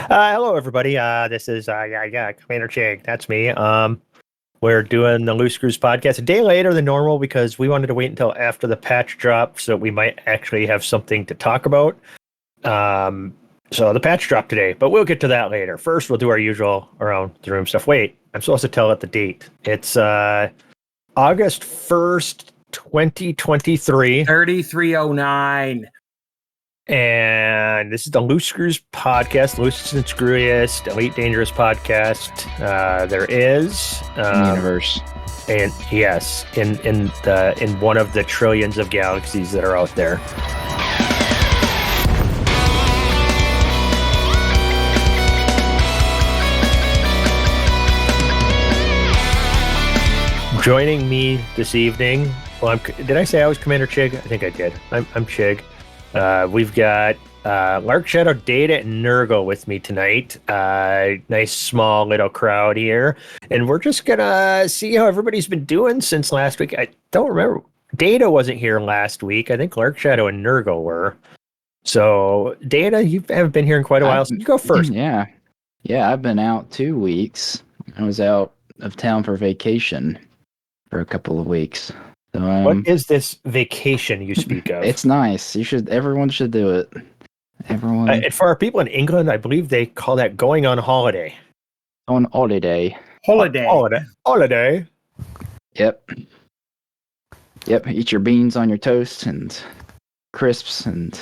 Hello, everybody. This is Commander Chig. That's me. We're doing the Loose Screws podcast a day later than normal because we wanted to wait until after the patch dropped so we might actually have something to talk about. So the patch dropped today, but we'll get to that later. First, we'll do our usual around the room stuff. Wait, I'm supposed to tell it the date. It's August 1st, 2023. 3309. And this is the Loose Screws podcast, Loose and Screwiest, Elite Dangerous podcast. There is universe, and yes, in one of the trillions of galaxies that are out there. Joining me this evening. Well, did I say I was Commander Chig? I think I did. I'm Chig. We've got Lark Shadow, Data, and Nurgle with me tonight. Nice small little crowd here. And we're just going to see how everybody's been doing since last week. I don't remember. Data wasn't here last week. I think Lark Shadow and Nurgle were. So, Data, you haven't been here in quite a while. So you go first. Yeah, I've been out 2 weeks. I was out of town for vacation for a couple of weeks. So, what is this vacation you speak of? It's nice. Everyone should do it. Everyone. And for our people in England, I believe they call that going on holiday. On holiday. Holiday. Yep. Eat your beans on your toast and crisps and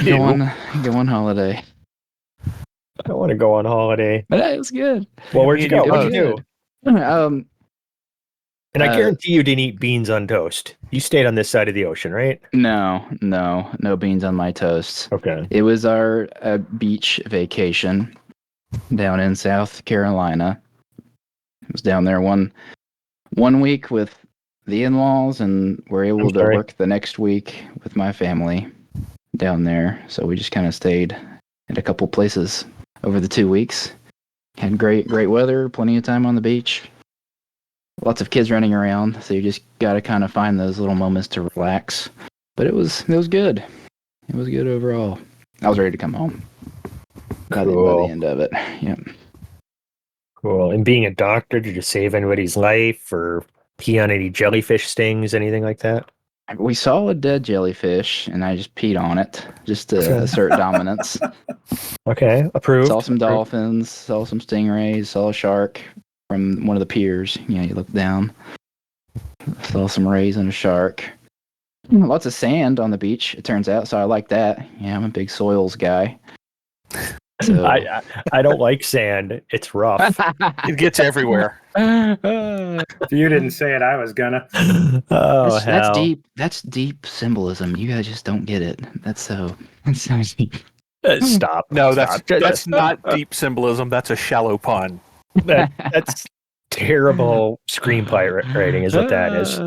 go on holiday. I don't want to go on holiday. But it was good. Well, where'd you go? What'd you do? And I guarantee you didn't eat beans on toast. You stayed on this side of the ocean, right? No beans on my toast. Okay. It was our beach vacation down in South Carolina. I was down there one week with the in-laws, and we're able to work the next week with my family down there. So we just kind of stayed at a couple places over the 2 weeks. Had great weather, plenty of time on the beach. Lots of kids running around, so you just got to kind of find those little moments to relax. But it was good. It was good overall. I was ready to come home by the end of it. Yep. Cool. And being a doctor, did you save anybody's life or pee on any jellyfish stings, anything like that? We saw a dead jellyfish, and I just peed on it just to assert dominance. Okay, approved. Saw some dolphins, saw some stingrays, saw a shark from one of the piers. You look down. Saw some rays and a shark. Lots of sand on the beach, it turns out, so I like that. Yeah, I'm a big soils guy. So. I don't like sand. It's rough. It gets everywhere. If you didn't say it, I was gonna. Oh, that's deep. That's deep symbolism. You guys just don't get it. That's so deep. Stop. No, that's not deep symbolism. That's a shallow pun. That's terrible screenplay writing is what that is.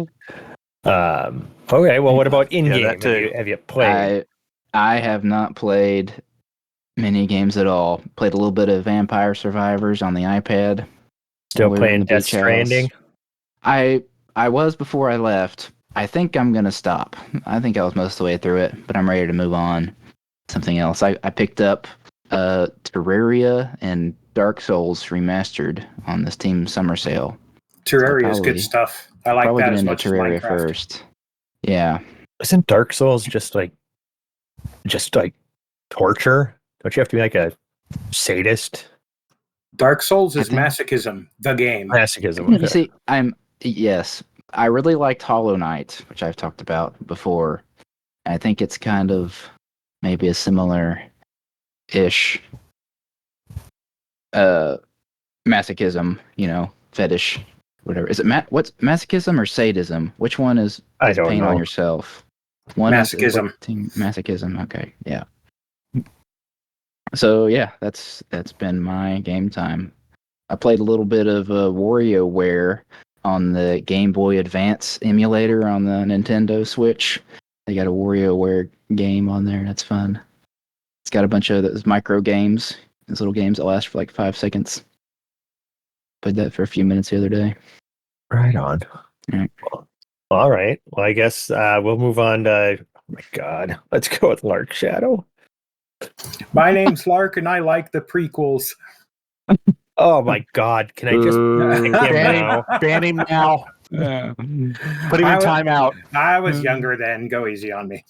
Okay, well, what about in-game? Have you played? I have not played many games at all. Played a little bit of Vampire Survivors on the iPad. Still playing Death Stranding? I was before I left. I think I'm going to stop. I think I was most of the way through it, but I'm ready to move on. Something else. I picked up Terraria and Dark Souls Remastered on this Team Summer Sale. Terraria is good stuff. I like that as much as Terraria Minecraft. First. Yeah. Isn't Dark Souls just like torture? Don't you have to be like a sadist? Dark Souls is masochism, the game. Masochism. Okay. You see, I really liked Hollow Knight, which I've talked about before. I think it's kind of maybe a similar-ish masochism, fetish, whatever. Is it what's masochism or sadism? Which one is pain on yourself? One masochism. Masochism. Okay, yeah. So yeah, that's been my game time. I played a little bit of WarioWare on the Game Boy Advance emulator on the Nintendo Switch. They got a WarioWare game on there. That's fun. It's got a bunch of those micro games, those little games that last for like 5 seconds. Played that for a few minutes the other day. Right on. Right. Well, all right. Well, I guess we'll move on to. Oh my God, let's go with Lark Shadow. My name's Lark, and I like the prequels. Oh my God! Can I just pick him now? Ban him now. Put him in timeout. I was younger then. Go easy on me.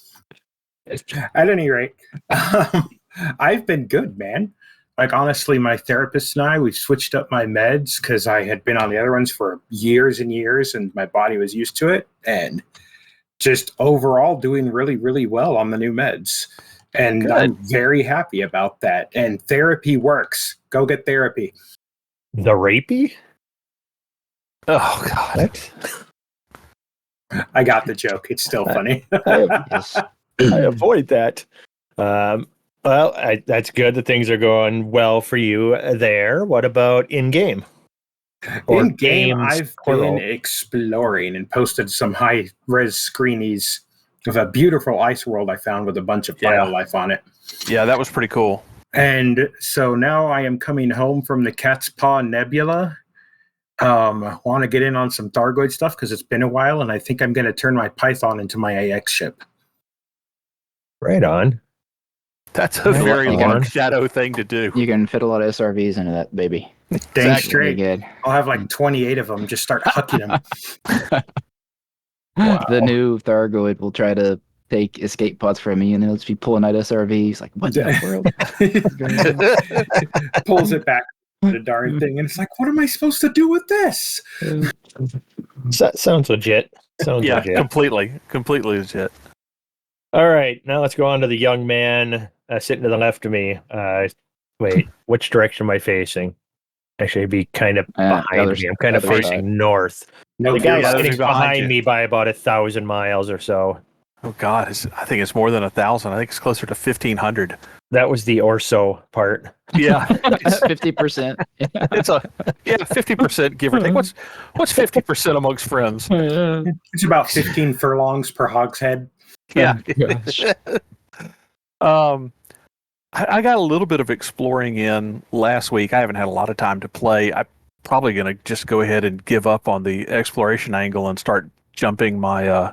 At any rate, I've been good, man. Like, honestly, my therapist and I, we've switched up my meds because I had been on the other ones for years and years, and my body was used to it. And just overall doing really, really well on the new meds. And Good. I'm very happy about that. And therapy works. Go get therapy. The rapey? Oh God. What? I got the joke. It's still funny. Yes. I avoid that. Well, that's good that things are going well for you there. What about in-game? Or In game, games, I've plural? been exploring and posted some high-res screenies of a beautiful ice world I found with a bunch of biolife on it. Yeah, that was pretty cool. And so now I am coming home from the Cat's Paw Nebula. I want to get in on some Thargoid stuff because it's been a while, and I think I'm going to turn my Python into my AX ship. Right on. That's a Right very on. Lark Shadow thing to do. You can fit a lot of SRVs into that baby. Dang Pretty straight. good. I'll have like 28 of them. Just start hucking them. Wow. The new Thargoid will try to take escape pods from me, and it'll just be pulling out SRVs. Like, what in the world? Pulls it back to the darn thing, and it's like, what am I supposed to do with this? Sounds legit. Sounds Yeah, legit. completely legit. All right, now let's go on to the young man sitting to the left of me. Wait, which direction am I facing? Actually, I'd be kind of behind me. I'm kind of other facing side. north. No, The guy's yeah, sitting they're behind behind you. me by about 1,000 miles or so. Oh God, I think it's more than 1,000. I think it's closer to 1,500. That was the orso part. Yeah, It's 50%. it's 50% give or take. What's 50% amongst friends? it's about 15 furlongs per hogshead. Yeah. Gosh. I got a little bit of exploring in last week. I haven't had a lot of time to play. I'm probably going to just go ahead and give up on the exploration angle and start jumping my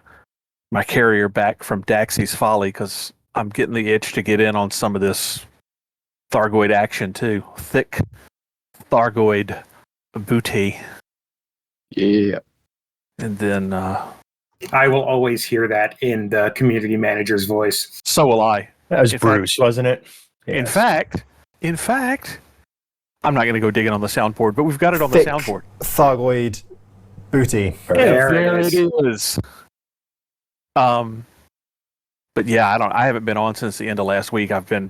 my carrier back from Daxy's Folly because I'm getting the itch to get in on some of this Thargoid action too. Thick Thargoid booty. Yeah. And then I will always hear that in the community manager's voice. so will I. That was In Bruce, wasn't it? In Yes. fact, I'm not going to go digging on the soundboard, but we've got it on Thick the soundboard. Thargoid booty. There There it it is. But yeah, I haven't been on since the end of last week. I've been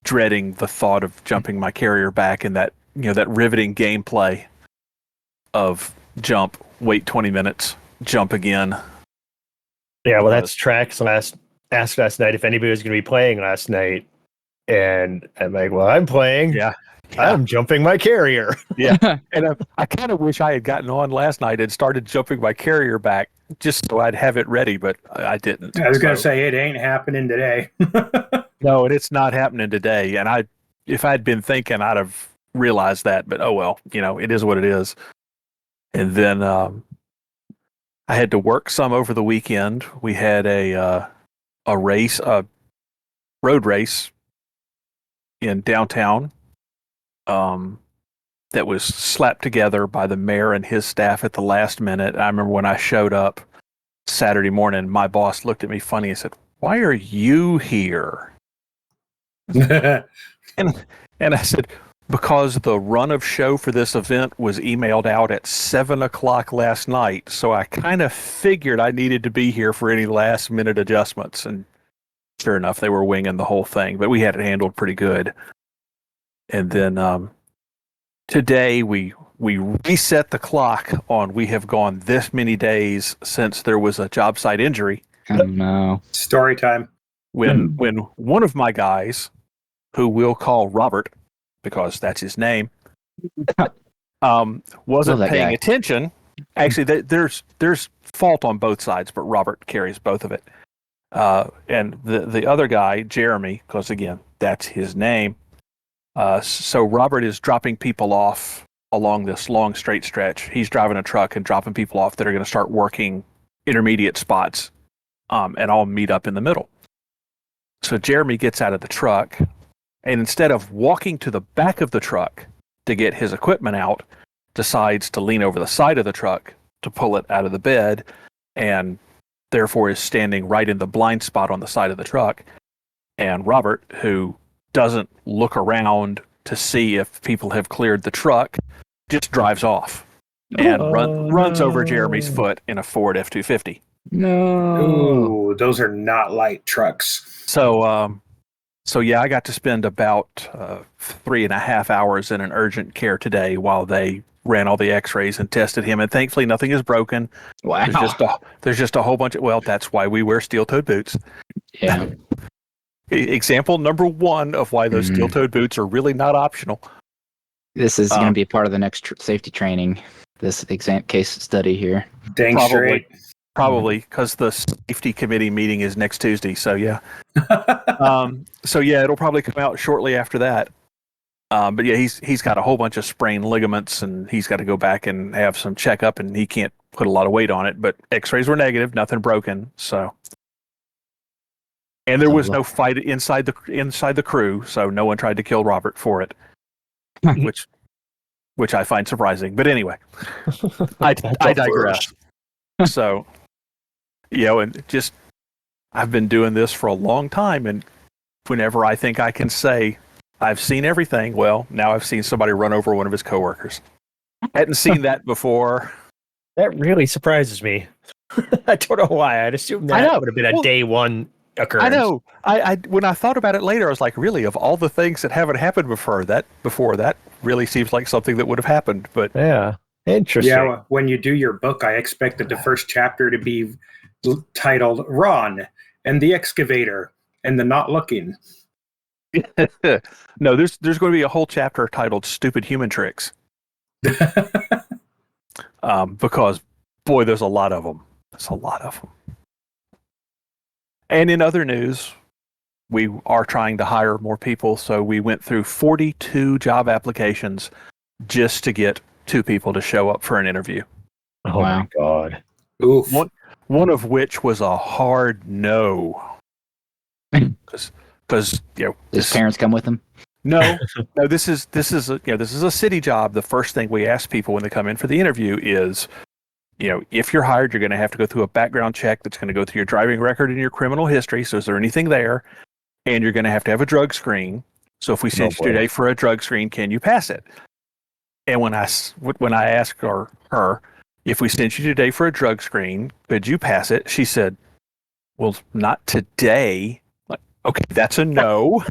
dreading the thought of jumping my carrier back in that, that riveting gameplay of jump, wait 20 minutes, jump again. Yeah, well, that's Trax asked last night if anybody was going to be playing last night. And I'm like, well, I'm playing. Yeah. I'm jumping my carrier. And I kind of wish I had gotten on last night and started jumping my carrier back just so I'd have it ready, but I didn't. I was going to So- say, it ain't happening today. No, and it's not happening today. And if I'd been thinking, I'd have realized that. But oh well, it is what it is. And then I had to work some over the weekend. We had a race, a road race in downtown. That was slapped together by the mayor and his staff at the last minute. I remember when I showed up Saturday morning, my boss looked at me funny and said, "Why are you here?" And I said, "Because the run of show for this event was emailed out at 7:00 last night, so I kind of figured I needed to be here for any last minute adjustments." And sure enough, they were winging the whole thing, but we had it handled pretty good. And then today we reset the clock on we have gone this many days since there was a job site injury. Oh no. Story time. When one of my guys, who we'll call Robert, because that's his name, wasn't that paying guy. attention. Actually, there's fault on both sides, but Robert carries both of it. And the other guy, Jeremy, because again, that's his name. So Robert is dropping people off along this long straight stretch. He's driving a truck and dropping people off that are going to start working intermediate spots, and I'll meet up in the middle. So Jeremy gets out of the truck and instead of walking to the back of the truck to get his equipment out, decides to lean over the side of the truck to pull it out of the bed, and therefore is standing right in the blind spot on the side of the truck. And Robert, who doesn't look around to see if people have cleared the truck, just drives off and runs over Jeremy's foot in a Ford F-250. No. Ooh, those are not light trucks. So yeah, I got to spend about 3.5 hours in an urgent care today while they ran all the x-rays and tested him, and thankfully nothing is broken. Wow. There's just a whole bunch of, well, that's why we wear steel-toed boots. Yeah. Example number 1 of why those steel-toed boots are really not optional. This is going to be part of the next safety training, this exam case study here. Dang straight. Probably, because the safety committee meeting is next Tuesday, so yeah. So yeah, it'll probably come out shortly after that. But yeah, he's got a whole bunch of sprained ligaments, and he's got to go back and have some checkup, and he can't put a lot of weight on it. But X-rays were negative, nothing broken. So, and there was no fight inside the crew, so no one tried to kill Robert for it, which I find surprising. But anyway, I digress. So, and just I've been doing this for a long time, and whenever I think I can say I've seen everything, well, now I've seen somebody run over one of his coworkers. Hadn't seen that before. That really surprises me. I don't know why. I'd assume that would have been a day one occurrence. I know. I when I thought about it later, I was like, really, of all the things that haven't happened before, that really seems like something that would have happened. But yeah, interesting. Yeah, when you do your book, I expected the first chapter to be titled Ron and the Excavator and the Not Looking. No, there's going to be a whole chapter titled Stupid Human Tricks. Because, boy, there's a lot of them. And in other news, we are trying to hire more people, so we went through 42 job applications just to get 2 people to show up for an interview. Oh, wow. My God. Oof. One of which was a hard no. Because his parents come with him. No. This is a city job. The first thing we ask people when they come in for the interview is, if you're hired, you're going to have to go through a background check that's going to go through your driving record and your criminal history. So is there anything there? And you're going to have a drug screen. So if we send you today for a drug screen, can you pass it? And when I asked her if we sent you today for a drug screen, could you pass it? She said, well, not today. Okay, that's a no.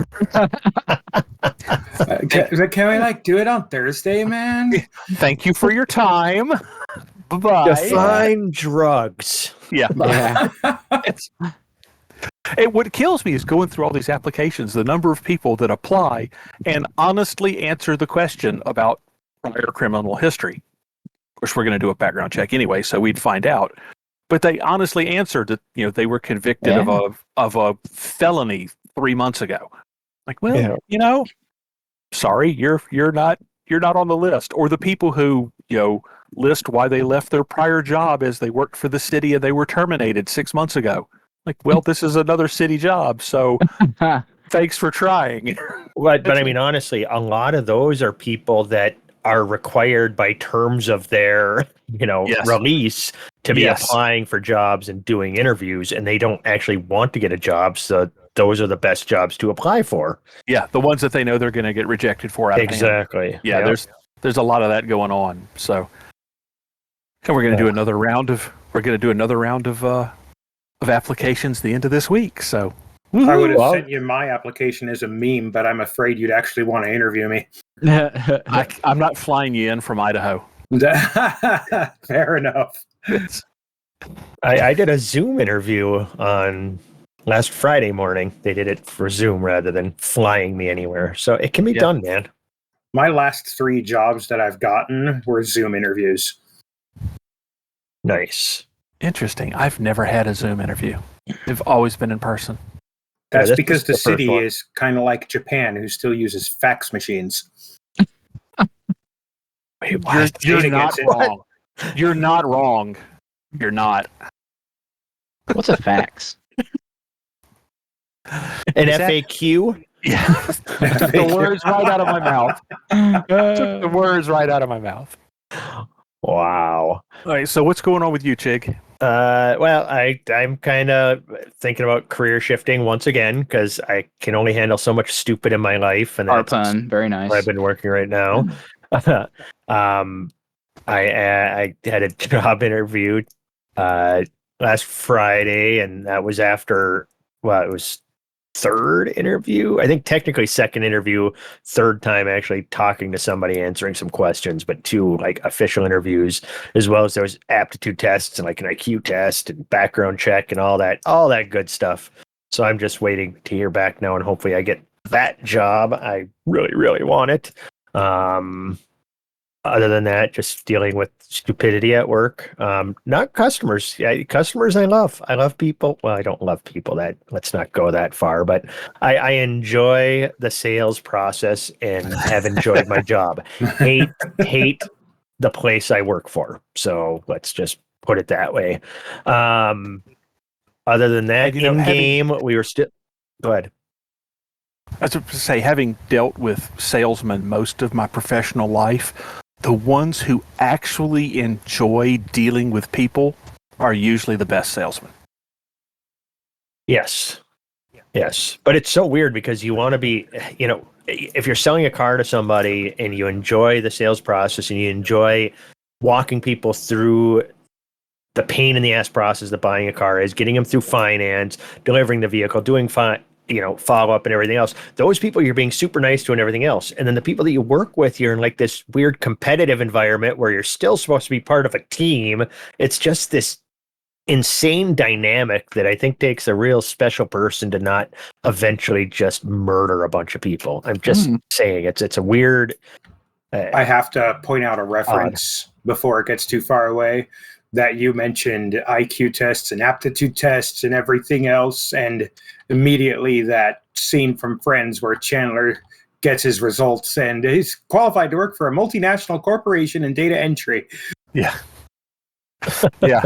Can we do it on Thursday, man? Thank you for your time. Bye-bye. Define drugs. Yeah. What kills me is going through all these applications, the number of people that apply and honestly answer the question about prior criminal history. Of course, we're going to do a background check anyway, so we'd find out. But they honestly answered that they were convicted of a felony 3 months ago. Like, well, sorry, you're not on the list. Or the people who list why they left their prior job as they worked for the city and they were terminated 6 months ago. Like, well, this is another city job, so thanks for trying. But I mean, honestly, a lot of those are people that are required by terms of their release to be applying for jobs and doing interviews, and they don't actually want to get a job, so those are the best jobs to apply for. Yeah, the ones that they know they're going to get rejected for. Exactly. Yeah, there's a lot of that going on. So, and we're going to do another round of applications the end of this week. So I would have sent you my application as a meme, but I'm afraid you'd actually want to interview me. I'm not flying you in from Idaho. Fair enough. I did a Zoom interview on last Friday morning. They did it for Zoom rather than flying me anywhere. So it can be done, man. My last 3 jobs that I've gotten were Zoom interviews. Nice. Interesting. I've never had a Zoom interview. They've always been in person. That's because the city is kind of like Japan, who still uses fax machines. Wait, you're not wrong. You're not wrong. You're not. What's a fax? An FAQ? Yeah. Took the words right out of my mouth. Took the words right out of my mouth. Wow. All right, so what's going on with you, Chig? Well, I'm kind of thinking about career shifting once again because I can only handle so much stupid in my life, and Our that's pun, very where I've nice. been working right now. I had a job interview last Friday, and that was after, well, it was third interview. I think technically second interview, third time actually talking to somebody, answering some questions, but two like official interviews, as well as there was aptitude tests and like an IQ test and background check and all that good stuff. So I'm just waiting to hear back now, and hopefully I get that job. I really, really want it. Other than that, just dealing with stupidity at work. Not customers. Yeah, customers I love. I love people. Well, I don't love people. Let's not go that far. But I enjoy the sales process and have enjoyed my job. Hate the place I work for. So let's just put it that way. Other than that, in game, we were still. Go ahead. I was going to say, having dealt with salesmen most of my professional life, the ones who actually enjoy dealing with people are usually the best salesmen. Yes. But it's so weird because you want to be, if you're selling a car to somebody and you enjoy the sales process and you enjoy walking people through the pain in the ass process that buying a car is, getting them through finance, delivering the vehicle, doing follow up and everything else. Those people you're being super nice to and everything else. And then the people that you work with, you're in like this weird competitive environment where you're still supposed to be part of a team. It's just this insane dynamic that I think takes a real special person to not eventually just murder a bunch of people. I'm just saying it's a weird. I have to point out a reference before it gets too far away, that you mentioned IQ tests and aptitude tests and everything else, and immediately that scene from Friends where Chandler gets his results and he's qualified to work for a multinational corporation in data entry. Yeah. Yeah.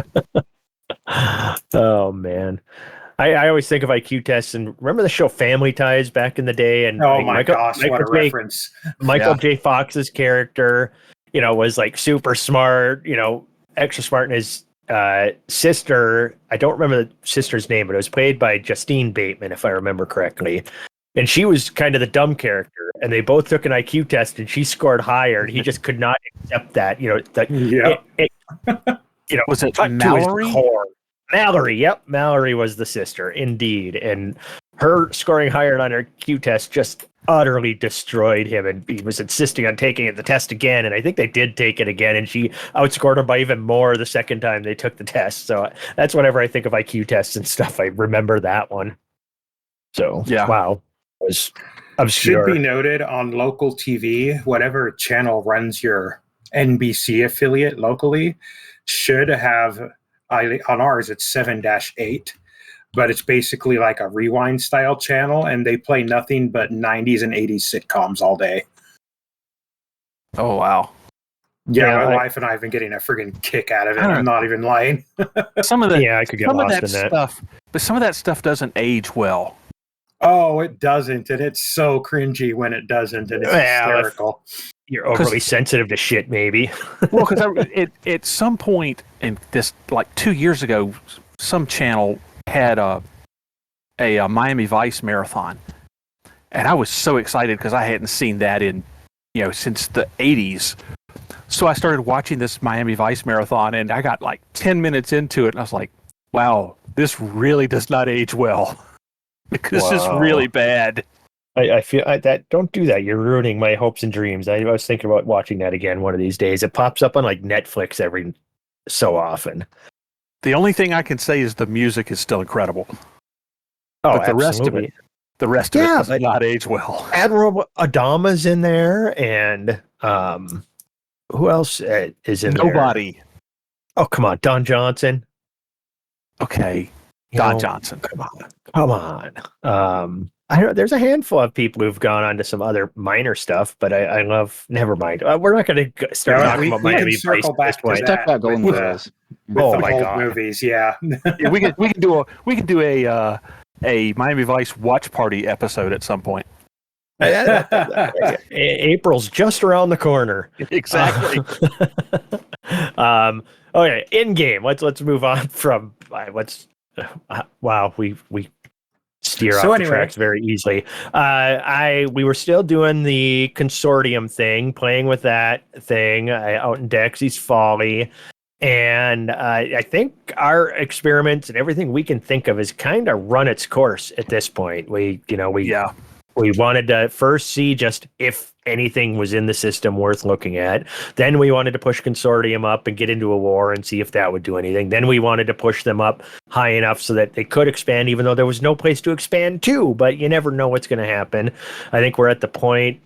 Oh man. I always think of IQ tests and remember the show Family Ties back in the day, and oh my gosh, what a reference. Michael J. Fox's character, was like super smart, extra smart, and his sister, I don't remember the sister's name, but it was played by Justine Bateman, if I remember correctly. And she was kind of the dumb character, and they both took an IQ test, and she scored higher, and he just could not accept that. Was it Mallory? Mallory, yep. Mallory was the sister, indeed. And her scoring higher on her Q test just utterly destroyed him, and he was insisting on taking the test again, and I think they did take it again, and she outscored him by even more the second time they took the test. So that's whenever I think of IQ tests and stuff, I remember that one. So, yeah. Wow. It was obscure. Should be noted, on local TV, whatever channel runs your NBC affiliate locally should have, on ours it's 7-8, but it's basically like a rewind style channel, and they play nothing but 90s and 80s sitcoms all day. Oh wow. Yeah, my wife and I have been getting a friggin' kick out of it. I'm not even lying. Some of the I could get lost in that stuff, but some of that stuff doesn't age well. Oh, it doesn't, and it's so cringy when it doesn't, and it's hysterical. You're overly sensitive to shit, maybe. Well, because at some point in this, like 2 years ago, some channel had a Miami Vice marathon, and I was so excited because I hadn't seen that in since the 80s. So I started watching this Miami Vice marathon, and I got like 10 minutes into it, and I was like, "Wow, this really does not age well." Because this is really bad. I feel that don't do that. You're ruining my hopes and dreams. I was thinking about watching that again one of these days. It pops up on like Netflix every so often. The only thing I can say is the music is still incredible. Oh, but the rest of it does not age well. Admiral Adama's in there, and who else is in there? Nobody. Oh, come on, Don Johnson. Okay. Don Johnson. Come on. I don't know. There's a handful of people who've gone on to some other minor stuff, but I love. Never mind. We're not going to start talking about Miami Vice at this point. Talk about Golden Girls. Oh my God, movies. Yeah. Yeah, we can do a Miami Vice watch party episode at some point. April's just around the corner. Exactly. Okay, in game. Let's move on from wow, we steer So off the anyway. tracks very easily. We were still doing the consortium thing, playing with that thing out in Dexy's Folly. And I think our experiments and everything we can think of has kind of run its course at this point. We wanted to first see just if anything was in the system worth looking at. Then we wanted to push Consortium up and get into a war and see if that would do anything. Then we wanted to push them up high enough so that they could expand, even though there was no place to expand to. But you never know what's going to happen. I think we're at the point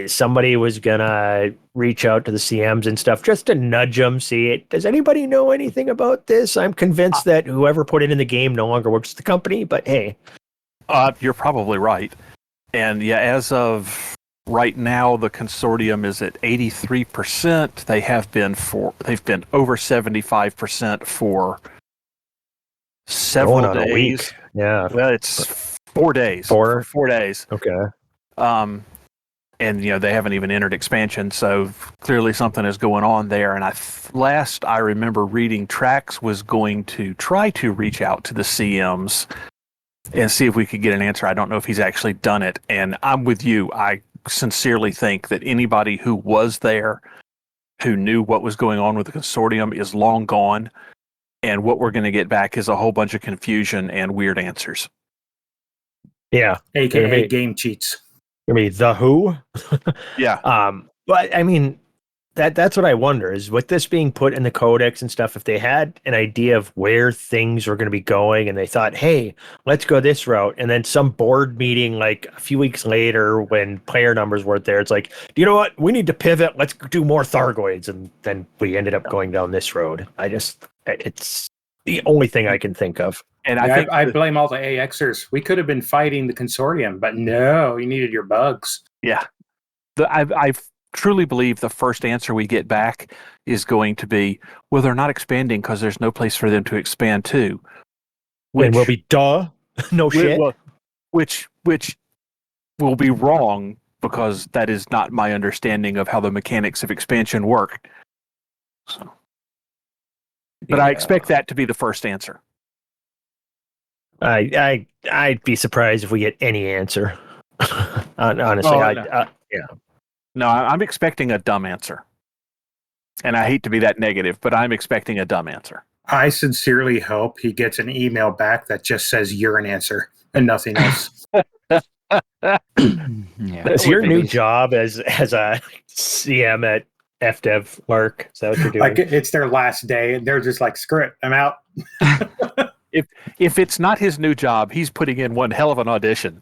somebody was going to reach out to the CMs and stuff just to nudge them, see it. Does anybody know anything about this? I'm convinced that whoever put it in the game no longer works at the company, but hey. You're probably right. And yeah, as of right now, the consortium is at 83%. They've been over 75% for several Going on days. A week. Yeah. Well, it's 4 days. 4 days. Okay. And they haven't even entered expansion, so clearly something is going on there. And last I remember reading, Trax was going to try to reach out to the CMs and see if we could get an answer. I don't know if he's actually done it. And I'm with you. I sincerely think that anybody who was there, who knew what was going on with the consortium, is long gone. And what we're going to get back is a whole bunch of confusion and weird answers. Yeah. AKA game cheats. I mean, the who? Yeah. But I mean, that's what I wonder is with this being put in the codex and stuff, if they had an idea of where things were going to be going and they thought, hey, let's go this route. And then some board meeting like a few weeks later when player numbers weren't there, it's like, you know what? We need to pivot. Let's do more Thargoids. And then we ended up going down this road. It's the only thing I can think of. And I blame all the AXers. We could have been fighting the consortium, but no, you needed your bugs. Yeah. I truly believe the first answer we get back is going to be, well, they're not expanding because there's no place for them to expand to. And we'll be no shit. Which will be wrong because that is not my understanding of how the mechanics of expansion work. So, but I expect that to be the first answer. I'd be surprised if we get any answer. Honestly, yeah. No, I'm expecting a dumb answer. And I hate to be that negative, but I'm expecting a dumb answer. I sincerely hope he gets an email back that just says you're an answer and nothing else. Yeah. Is your new job as a CM at FDev work? Is that what you're doing? Like it's their last day and they're just like, screw it, I'm out. If it's not his new job, he's putting in one hell of an audition.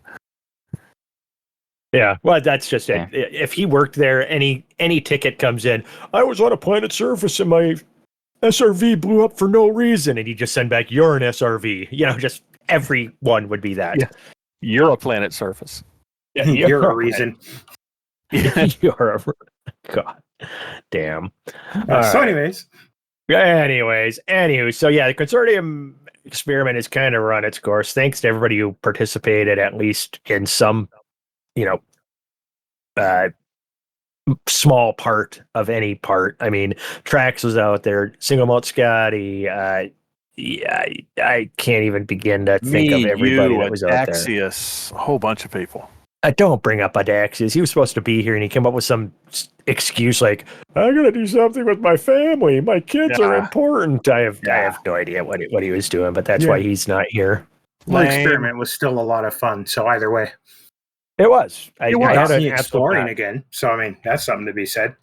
Yeah, well, that's just it. If he worked there, any ticket comes in. I was on a planet surface and my SRV blew up for no reason, and you just send back, "You're an SRV." Just everyone would be that. Yeah. You're a planet surface. Yeah, you're a reason. You're a God damn. So, anyways, anywho, so yeah, the consortium experiment has kind of run its course. Thanks to everybody who participated, at least in some. Small part of any part. I mean, Trax was out there, Single Malt Scotty. I can't even begin to think of everybody that was out there. Axius, a whole bunch of people. Don't bring up Adaxius. He was supposed to be here, and he came up with some excuse like, "I gotta do something with my family. My kids are important." I have no idea what he was doing, but that's why he's not here. The experiment was still a lot of fun. So either way. It was. I had an exploring again, so I mean that's something to be said.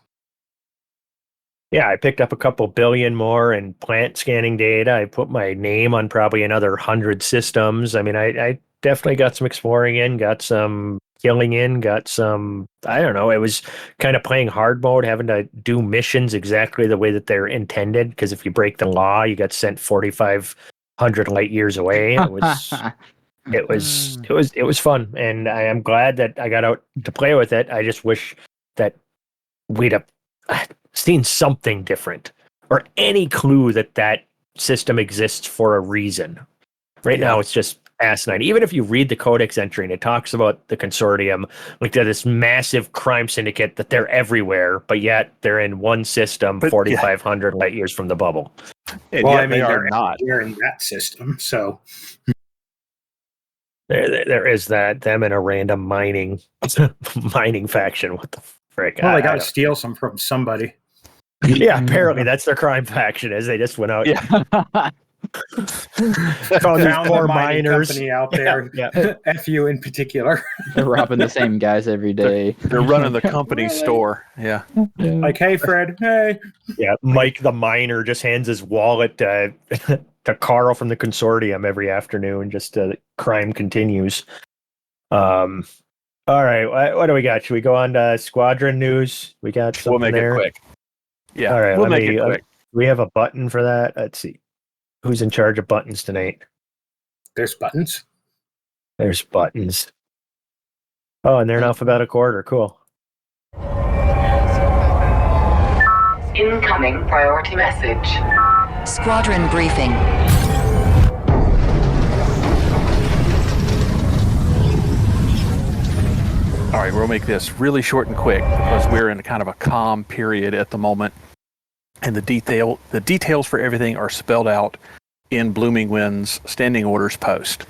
Yeah, I picked up a couple billion more in plant scanning data. I put my name on probably another 100 systems. I mean, I definitely got some exploring in, got some killing in, got some. I don't know. It was kind of playing hard mode, having to do missions exactly the way that they're intended. Because if you break the law, you got sent 4,500 light years away. It was fun, and I am glad that I got out to play with it. I just wish that we'd have seen something different or any clue that system exists for a reason. Right now, it's just asinine. Even if you read the codex entry and it talks about the consortium, like they're this massive crime syndicate that they're everywhere, but yet they're in one system, 4,500 light years from the bubble. And Well, yet I mean, they are they're not. in that system, so There is that them in a random mining faction. What the frick? well, they got I to don't- steal some from somebody. Yeah, apparently that's their crime faction. As they just went out, Yeah. found these Found poor a mining miners. company out there. Yeah. F you in particular. They're robbing the same guys every day. They're running the company Really? store. Yeah. Like, hey, Fred, hey. Yeah, Mike the miner just hands his wallet to Carl from the consortium every afternoon. Just crime continues. All right, what do we got? Should we go on to squadron news? We got something We'll make there. it quick. Yeah. All right, we'll let make me. it quick. We have a button for that. Let's see. Who's in charge of buttons tonight? There's buttons. There's buttons. Oh, and they're in alphabetical order. Cool. Incoming priority message. Squadron briefing. All right, we'll make this really short and quick because we're in kind of a calm period at the moment, and the details for everything are spelled out in Blooming Wind's standing orders post.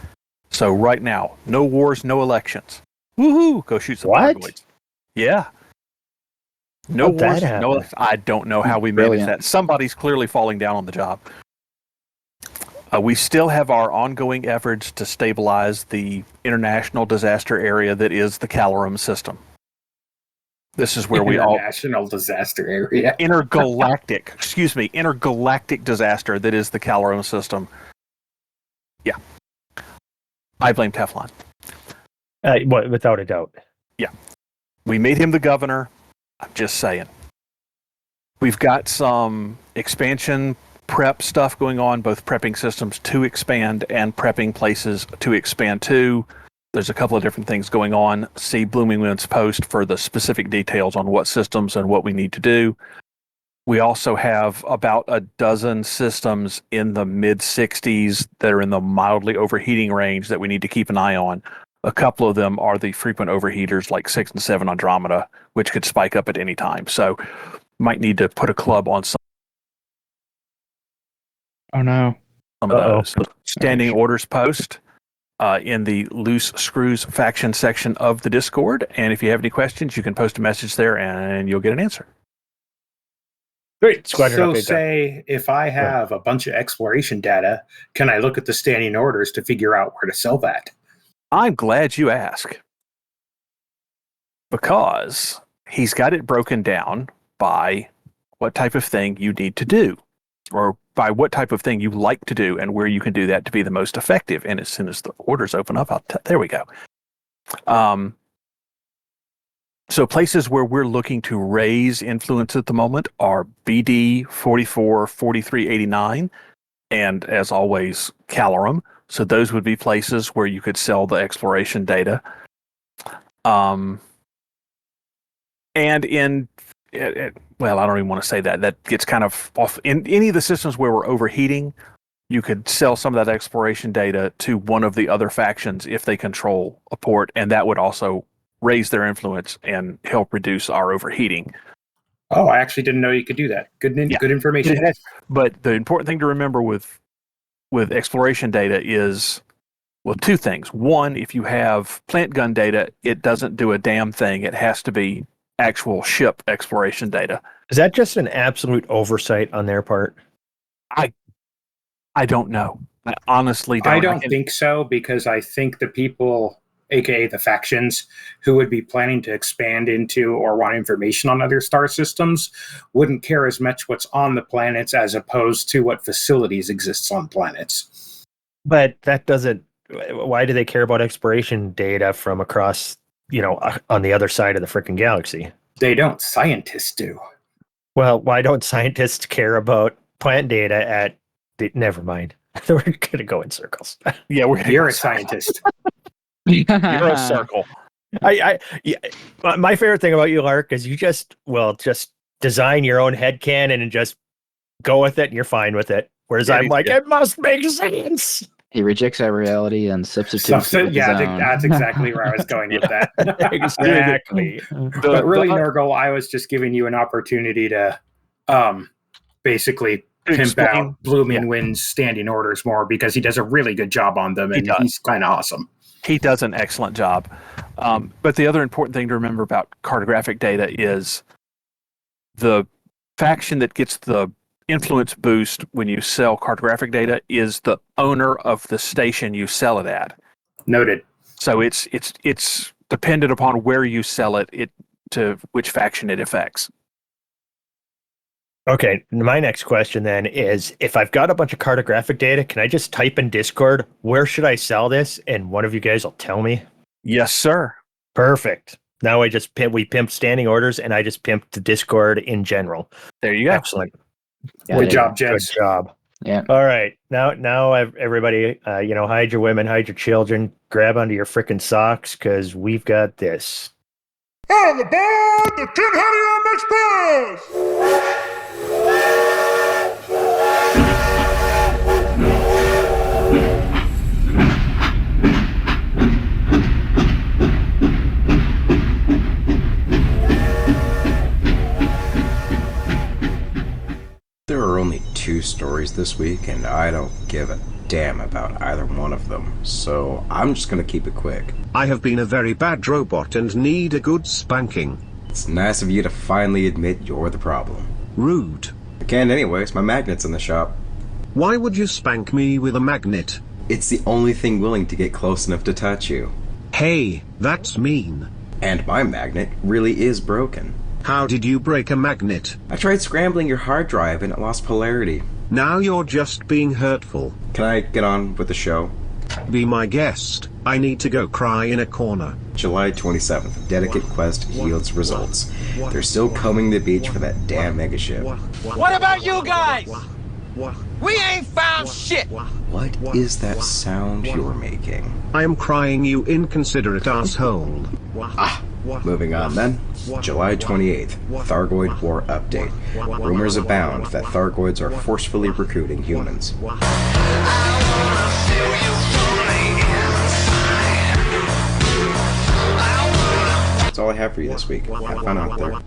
So right now, no wars, no elections. Woohoo! Go shoot some What? Thargoids. Yeah. No How'd that wars, no happen? elections. I don't know how we managed Brilliant. that. Somebody's clearly falling down on the job. We still have our ongoing efforts to stabilize the international disaster area that is the Calarum system. This is where we all National disaster area. intergalactic disaster that is the Calarum system. Yeah. I blame Teflon. Without a doubt. We made him the governor. I'm just saying. We've got some expansion prep stuff going on, both prepping systems to expand and prepping places to expand to. There's a couple of different things going on. See Blooming Wind's post for the specific details on what systems and what we need to do. We also have about a dozen systems in the mid 60s that are in the mildly overheating range that we need to keep an eye on. A couple of them are the frequent overheaters like 6 and 7 Andromeda, which could spike up at any time. So might need to put a club on some Oh no. of those. Standing orders post in the loose screws faction section of the Discord. And if you have any questions, you can post a message there and you'll get an answer. Great. Squadron So update. say if I have a bunch of exploration data, can I look at the standing orders to figure out where to sell that? I'm glad you ask. Because he's got it broken down by what type of thing you need to do, or by what type of thing you like to do, and where you can do that to be the most effective. And as soon as the orders open up, there we go. So places where we're looking to raise influence at the moment are BD 44, 43, 89, and as always, Calarum. So those would be places where you could sell the exploration data. And well, I don't even want to say that. That gets kind of off. In any of the systems where we're overheating, you could sell some of that exploration data to one of the other factions if they control a port, and that would also raise their influence and help reduce our overheating. Oh, I actually didn't know you could do that. Good information. But the important thing to remember with exploration data is, well, two things. One, if you have plant gun data, it doesn't do a damn thing. It has to be actual ship exploration data. Is that just an absolute oversight on their part? I don't know. I honestly don't. I don't think so, because I think the people, aka the factions, who would be planning to expand into or want information on other star systems wouldn't care as much what's on the planets as opposed to what facilities exists on planets. But that doesn't. Why do they care about exploration data from across, on the other side of the freaking galaxy? They don't. Scientists do. Well, why don't scientists care about plant data at never mind. We're going to go in circles. Yeah, You're a scientist. You're a circle. My favorite thing about you, Lark, is you just design your own headcanon and just go with it and you're fine with it. Whereas Yeah, I'm like, yeah. it must make sense. He rejects our reality and substitutes it with his own. that's exactly where I was going with that. Exactly. But really, Nurgle, I was just giving you an opportunity to basically pimp explain. out Blooming Wind's standing orders more because he does a really good job on them, and he's kind of awesome. He does an excellent job. But the other important thing to remember about cartographic data is the faction that gets the influence boost when you sell cartographic data is the owner of the station you sell it at. Noted. So it's dependent upon where you sell it to which faction it affects. Okay, my next question then is, if I've got a bunch of cartographic data, can I just type in Discord, where should I sell this? And one of you guys will tell me? Yes, sir. Perfect. Now we pimp standing orders, and I just pimped the Discord in general. There you go. Excellent. Yeah, Good job, gents. Good job. Yeah. All right. Now everybody, hide your women, hide your children, grab onto your frickin' socks, because we've got this. On the board, the Tin Helium Express! There are only 2 stories this week, and I don't give a damn about either one of them, so I'm just gonna keep it quick. I have been a very bad robot and need a good spanking. It's nice of you to finally admit you're the problem. Rude. I can't anyways, my magnet's in the shop. Why would you spank me with a magnet? It's the only thing willing to get close enough to touch you. Hey, that's mean. And my magnet really is broken. How did you break a magnet? I tried scrambling your hard drive and it lost polarity. Now you're just being hurtful. Can I get on with the show? Be my guest. I need to go cry in a corner. July 27th, Dedicate Quest yields results. They're still combing the beach for that damn megaship. What about you guys? We ain't found shit! What is that sound you're making? I am crying, you inconsiderate asshole. Moving on then. July 28th, Thargoid War Update. Rumors abound that Thargoids are forcefully recruiting humans. That's all I have for you this week. Have fun out there.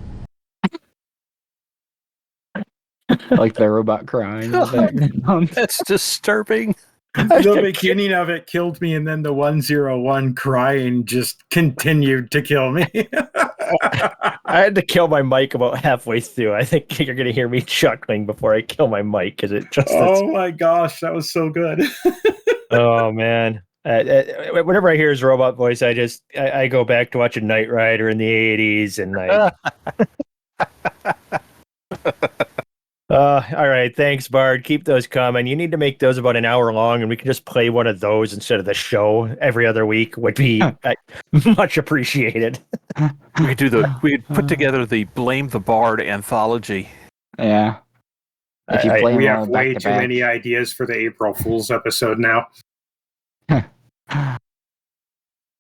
Like the robot crying in the background. That's disturbing. The beginning of it killed me, and then the 101 crying just continued to kill me. I had to kill my mic about halfway through. I think you're going to hear me chuckling before I kill my mic because it just. Oh my gosh, that was so good. Oh man. Whenever I hear his robot voice, I go back to watching Knight Rider in the 80s, and all right, thanks, Bard. Keep those coming. You need to make those about an hour long, and we can just play one of those instead of the show every other week. Would be much appreciated. We could put together the Blame the Bard anthology. Yeah. If you play we them all have way back to too back. many ideas for the April Fool's episode now.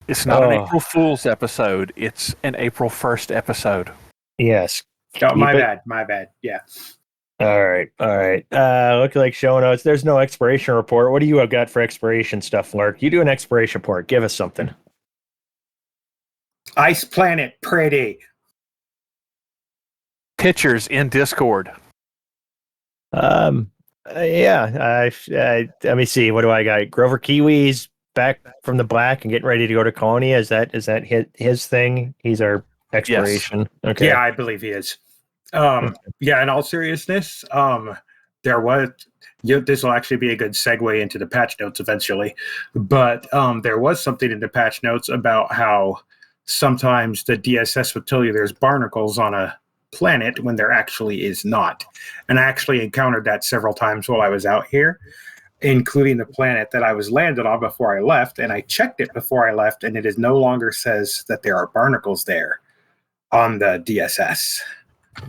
It's not an April Fool's episode. It's an April 1st episode. Yes. Oh, my bad. Yeah. All right. Look like show notes. There's no expiration report. What do you got for expiration stuff, Lark? You do an expiration report. Give us something. Ice Planet, pretty. Pictures in Discord. Yeah. Let me see. What do I got? Grover Kiwi's back from the black and getting ready to go to Colonia. Is that his thing? He's our expiration. Yes. Okay. Yeah, I believe he is. Yeah, in all seriousness, there was this will actually be a good segue into the patch notes eventually, but there was something in the patch notes about how sometimes the DSS would tell you there's barnacles on a planet when there actually is not, and I actually encountered that several times while I was out here, including the planet that I was landed on before I left, and I checked it before I left, and it is no longer says that there are barnacles there on the DSS.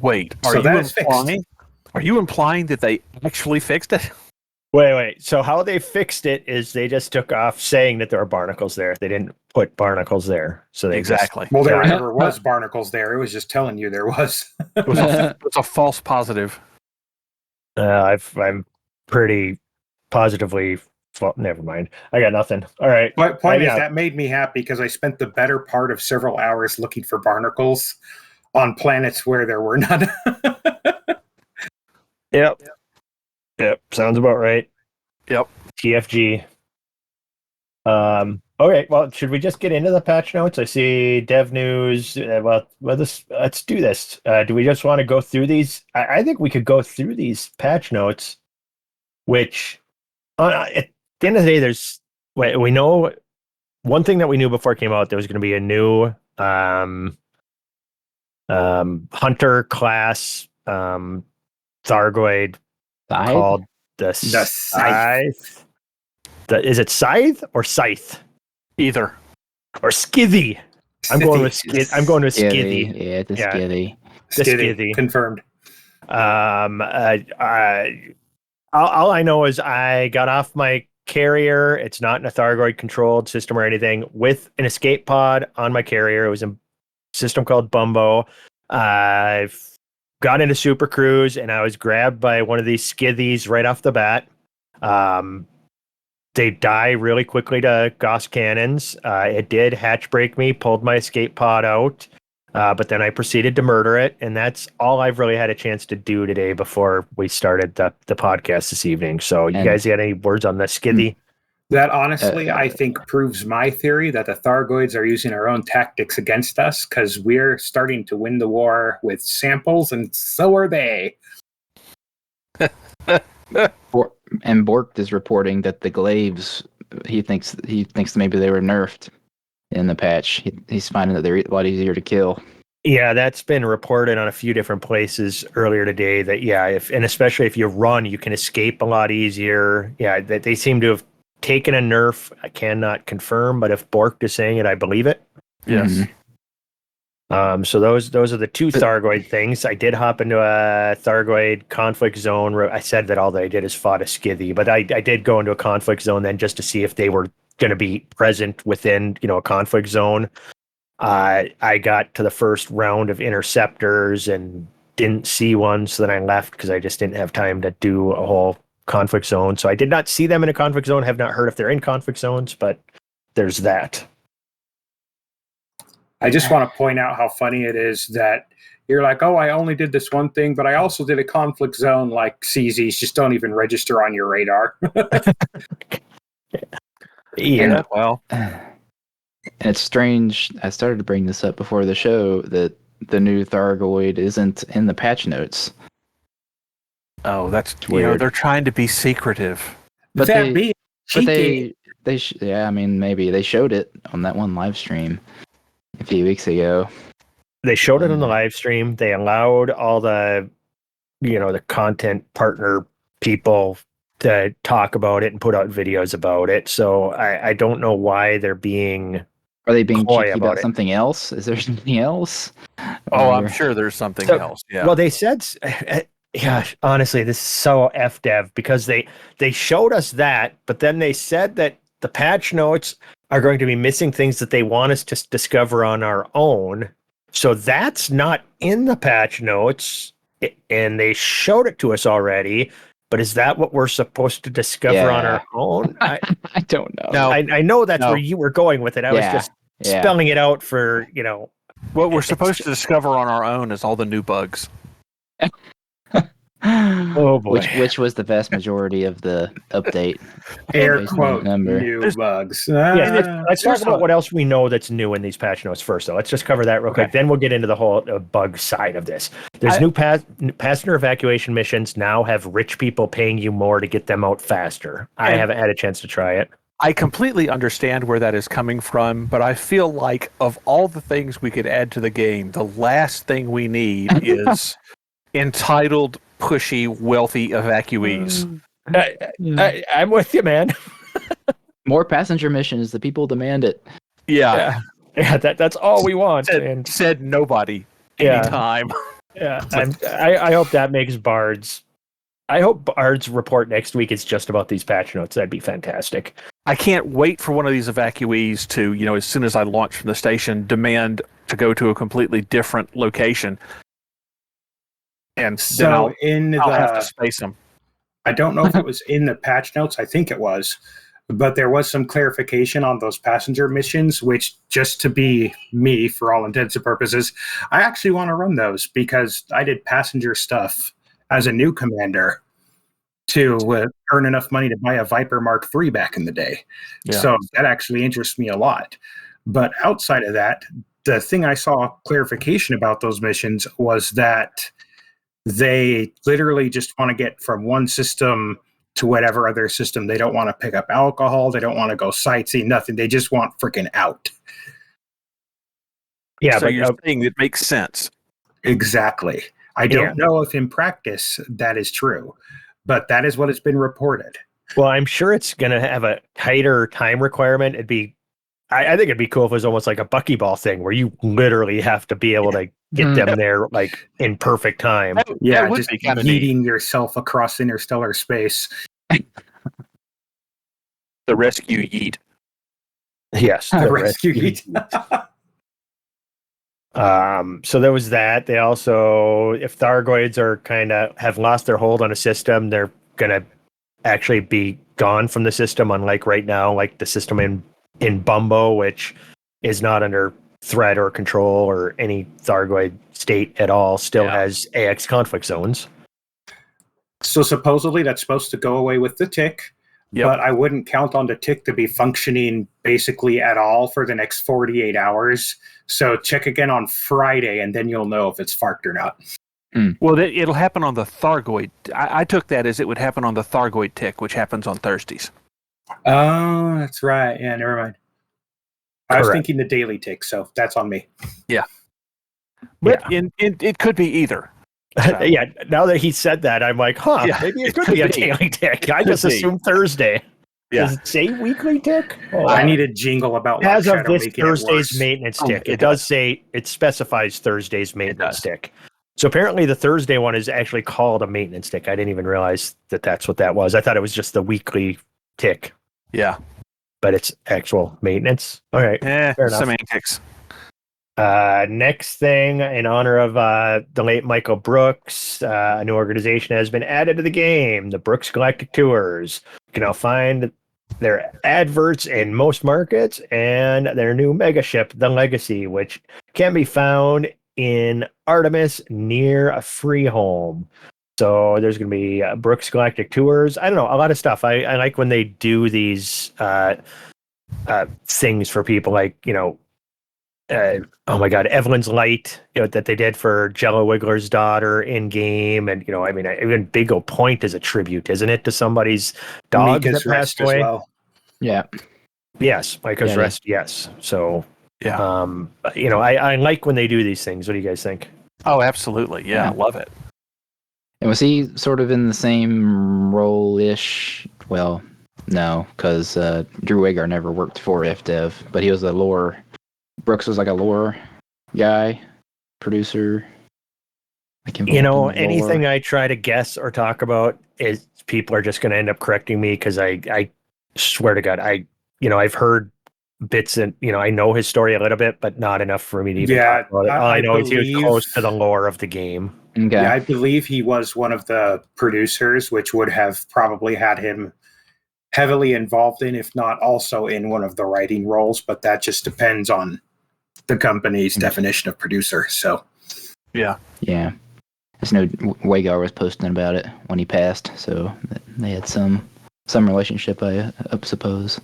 Wait, are you implying that they actually fixed it? Wait. So how they fixed it is they just took off saying that there are barnacles there. They didn't put barnacles there. So they exactly. There never was barnacles there. It was just telling you there was. It was a false positive. I'm pretty positively Well, never mind. I got nothing. All right. But point is, yeah. that made me happy because I spent the better part of several hours looking for barnacles on planets where there were none. Yep. Sounds about right. Yep. TFG. Okay. Well, should we just get into the patch notes? I see dev news. Let's do this. Do we just want to go through these? I think we could go through these patch notes, which at the end of the day, we know one thing that we knew before it came out. There was going to be a new hunter class Thargoid called the Scythe. Is it Scythe or Scythe? Either. Or Skithy. I'm going with Skithy. Yeah, it's a Skithy. The Skithy. Confirmed. All I know is I got off my carrier. It's not in a Thargoid controlled system or anything, with an escape pod on my carrier. It was a system called Bumbo. I got into Super Cruise and I was grabbed by one of these skithies right off the bat. They die really quickly to Gauss cannons. It did hatch break me, pulled my escape pod out, but then I proceeded to murder it, and that's all I've really had a chance to do today before we started the podcast this evening. So you guys got any words on the skithy? That honestly, I think, proves my theory that the Thargoids are using our own tactics against us, because we're starting to win the war with samples, and so are they. And Bork is reporting that the glaives, he thinks maybe they were nerfed in the patch. He's finding that they're a lot easier to kill. Yeah, that's been reported on a few different places earlier today. That especially if you run, you can escape a lot easier. Yeah, that they seem to have taken a nerf. I cannot confirm, but if Bork is saying it, I believe it. Yes. Mm-hmm. So those are the two Thargoid things. I did hop into a Thargoid conflict zone. I said that all that I did is fought a skithy, but I did go into a conflict zone then just to see if they were going to be present within a conflict zone. I got to the first round of interceptors and didn't see one, so then I left because I just didn't have time to do a whole conflict zone. So I did not see them in a conflict zone. Have not heard if they're in conflict zones, but there's that. I just want to point out how funny it is that you're like, oh, I only did this one thing, but I also did a conflict zone. Like, CZs just don't even register on your radar. Yeah, well. And it's strange. I started to bring this up before the show that the new Thargoid isn't in the patch notes. Oh, that's weird. They're trying to be secretive. But maybe maybe they showed it on that one live stream a few weeks ago. They showed it on the live stream. They allowed all the, the content partner people to talk about it and put out videos about it. So I don't know why they're being. Are they being coy cheeky about it. something else? Is there something else? Oh, I'm sure there's something else. Yeah. Well, they said. Yeah, honestly, this is so FDev because they showed us that, but then they said that the patch notes are going to be missing things that they want us to discover on our own. So that's not in the patch notes, and they showed it to us already. But is that what we're supposed to discover on our own? I don't know. No, I know that's where you were going with it. I was just spelling it out for, What we're supposed to discover on our own is all the new bugs. Oh boy. Which was the vast majority of the update. Air quote new bugs. Let's talk about what else we know that's new in these patch notes first, though. Let's just cover that real quick. Then we'll get into the whole bug side of this. There's new passenger evacuation missions now have rich people paying you more to get them out faster. I haven't had a chance to try it. I completely understand where that is coming from, but I feel like of all the things we could add to the game, the last thing we need is entitled, pushy, wealthy evacuees. I'm with you, man. More passenger missions. The people demand it. Yeah. That's all we want. Said nobody. Anytime. Yeah. I hope that makes Bard's. I hope Bard's report next week is just about these patch notes. That'd be fantastic. I can't wait for one of these evacuees to, as soon as I launch from the station, demand to go to a completely different location. And so then I'll have to space them. I don't know if it was in the patch notes. I think it was. But there was some clarification on those passenger missions, which, just to be me for all intents and purposes, I actually want to run those because I did passenger stuff as a new commander to earn enough money to buy a Viper Mark III back in the day. Yeah. So that actually interests me a lot. But outside of that, the thing I saw clarification about those missions was that they literally just want to get from one system to whatever other system. They don't want to pick up alcohol. They don't want to go sightseeing, nothing. They just want freaking out. Yeah, so but you're saying it makes sense. Exactly. I don't know if in practice that is true, but that is what has been reported. Well, I'm sure it's going to have a tighter time requirement. I think it'd be cool if it was almost like a Buckyball thing where you literally have to be able to get them there like in perfect time. That would just be yeeting yourself across interstellar space. The rescue yeet. Yes, the rescue yeet. So there was that. They also, if Thargoids are kind of have lost their hold on a system, they're gonna actually be gone from the system. Unlike right now, like the system in Bumbo, which is not under threat or control or any Thargoid state at all, still has AX conflict zones. So supposedly that's supposed to go away with the tick, but I wouldn't count on the tick to be functioning basically at all for the next 48 hours. So check again on Friday, and then you'll know if it's farked or not. Well, it'll happen on the Thargoid. I took that as it would happen on the Thargoid tick, which happens on Thursdays. Oh, that's right. Yeah, never mind. I was thinking the daily tick, so that's on me. Yeah. But it could be either. So. Yeah, now that he said that, I'm like, maybe it could be a daily tick. I just assumed Thursday. Yeah. Does it say weekly tick? Oh, I need a jingle about as of this Thursday's maintenance tick. It does say, it specifies Thursday's maintenance tick. So apparently the Thursday one is actually called a maintenance tick. I didn't even realize that that's what that was. I thought it was just the weekly tick. Yeah. But it's actual maintenance. All right. Fair enough. Semantics. Next thing, in honor of the late Michael Brooks, a new organization has been added to the game, the Brooks Galactic Tours. You can now find their adverts in most markets and their new mega ship, the Legacy, which can be found in Artemis near a Freeholm. So there's going to be Brooks Galactic Tours. I don't know, a lot of stuff. I like when they do these things for people, like, oh my God, Evelyn's Light, that they did for Jello Wiggler's daughter in game. And, even Big O Point is a tribute, isn't it, to somebody's dog that passed away? As well. Yeah. Yes, Micah's Rest, yes. So, I like when they do these things. What do you guys think? Oh, absolutely. Yeah, I love it. And was he sort of in the same role-ish? Well, no, because Drew Wagar never worked for FDev, but he was a lore. Brooks was like a lore guy, producer. Anything I try to guess or talk about is people are just going to end up correcting me because I swear to God, I've heard bits and I know his story a little bit, but not enough for me to even talk about it. All I know is he was close to the lore of the game. Okay. Yeah, I believe he was one of the producers, which would have probably had him heavily involved in, if not also in one of the writing roles, but that just depends on the company's definition of producer. So yeah. I just know Wagar was posting about it when he passed, so they had some relationship, I suppose.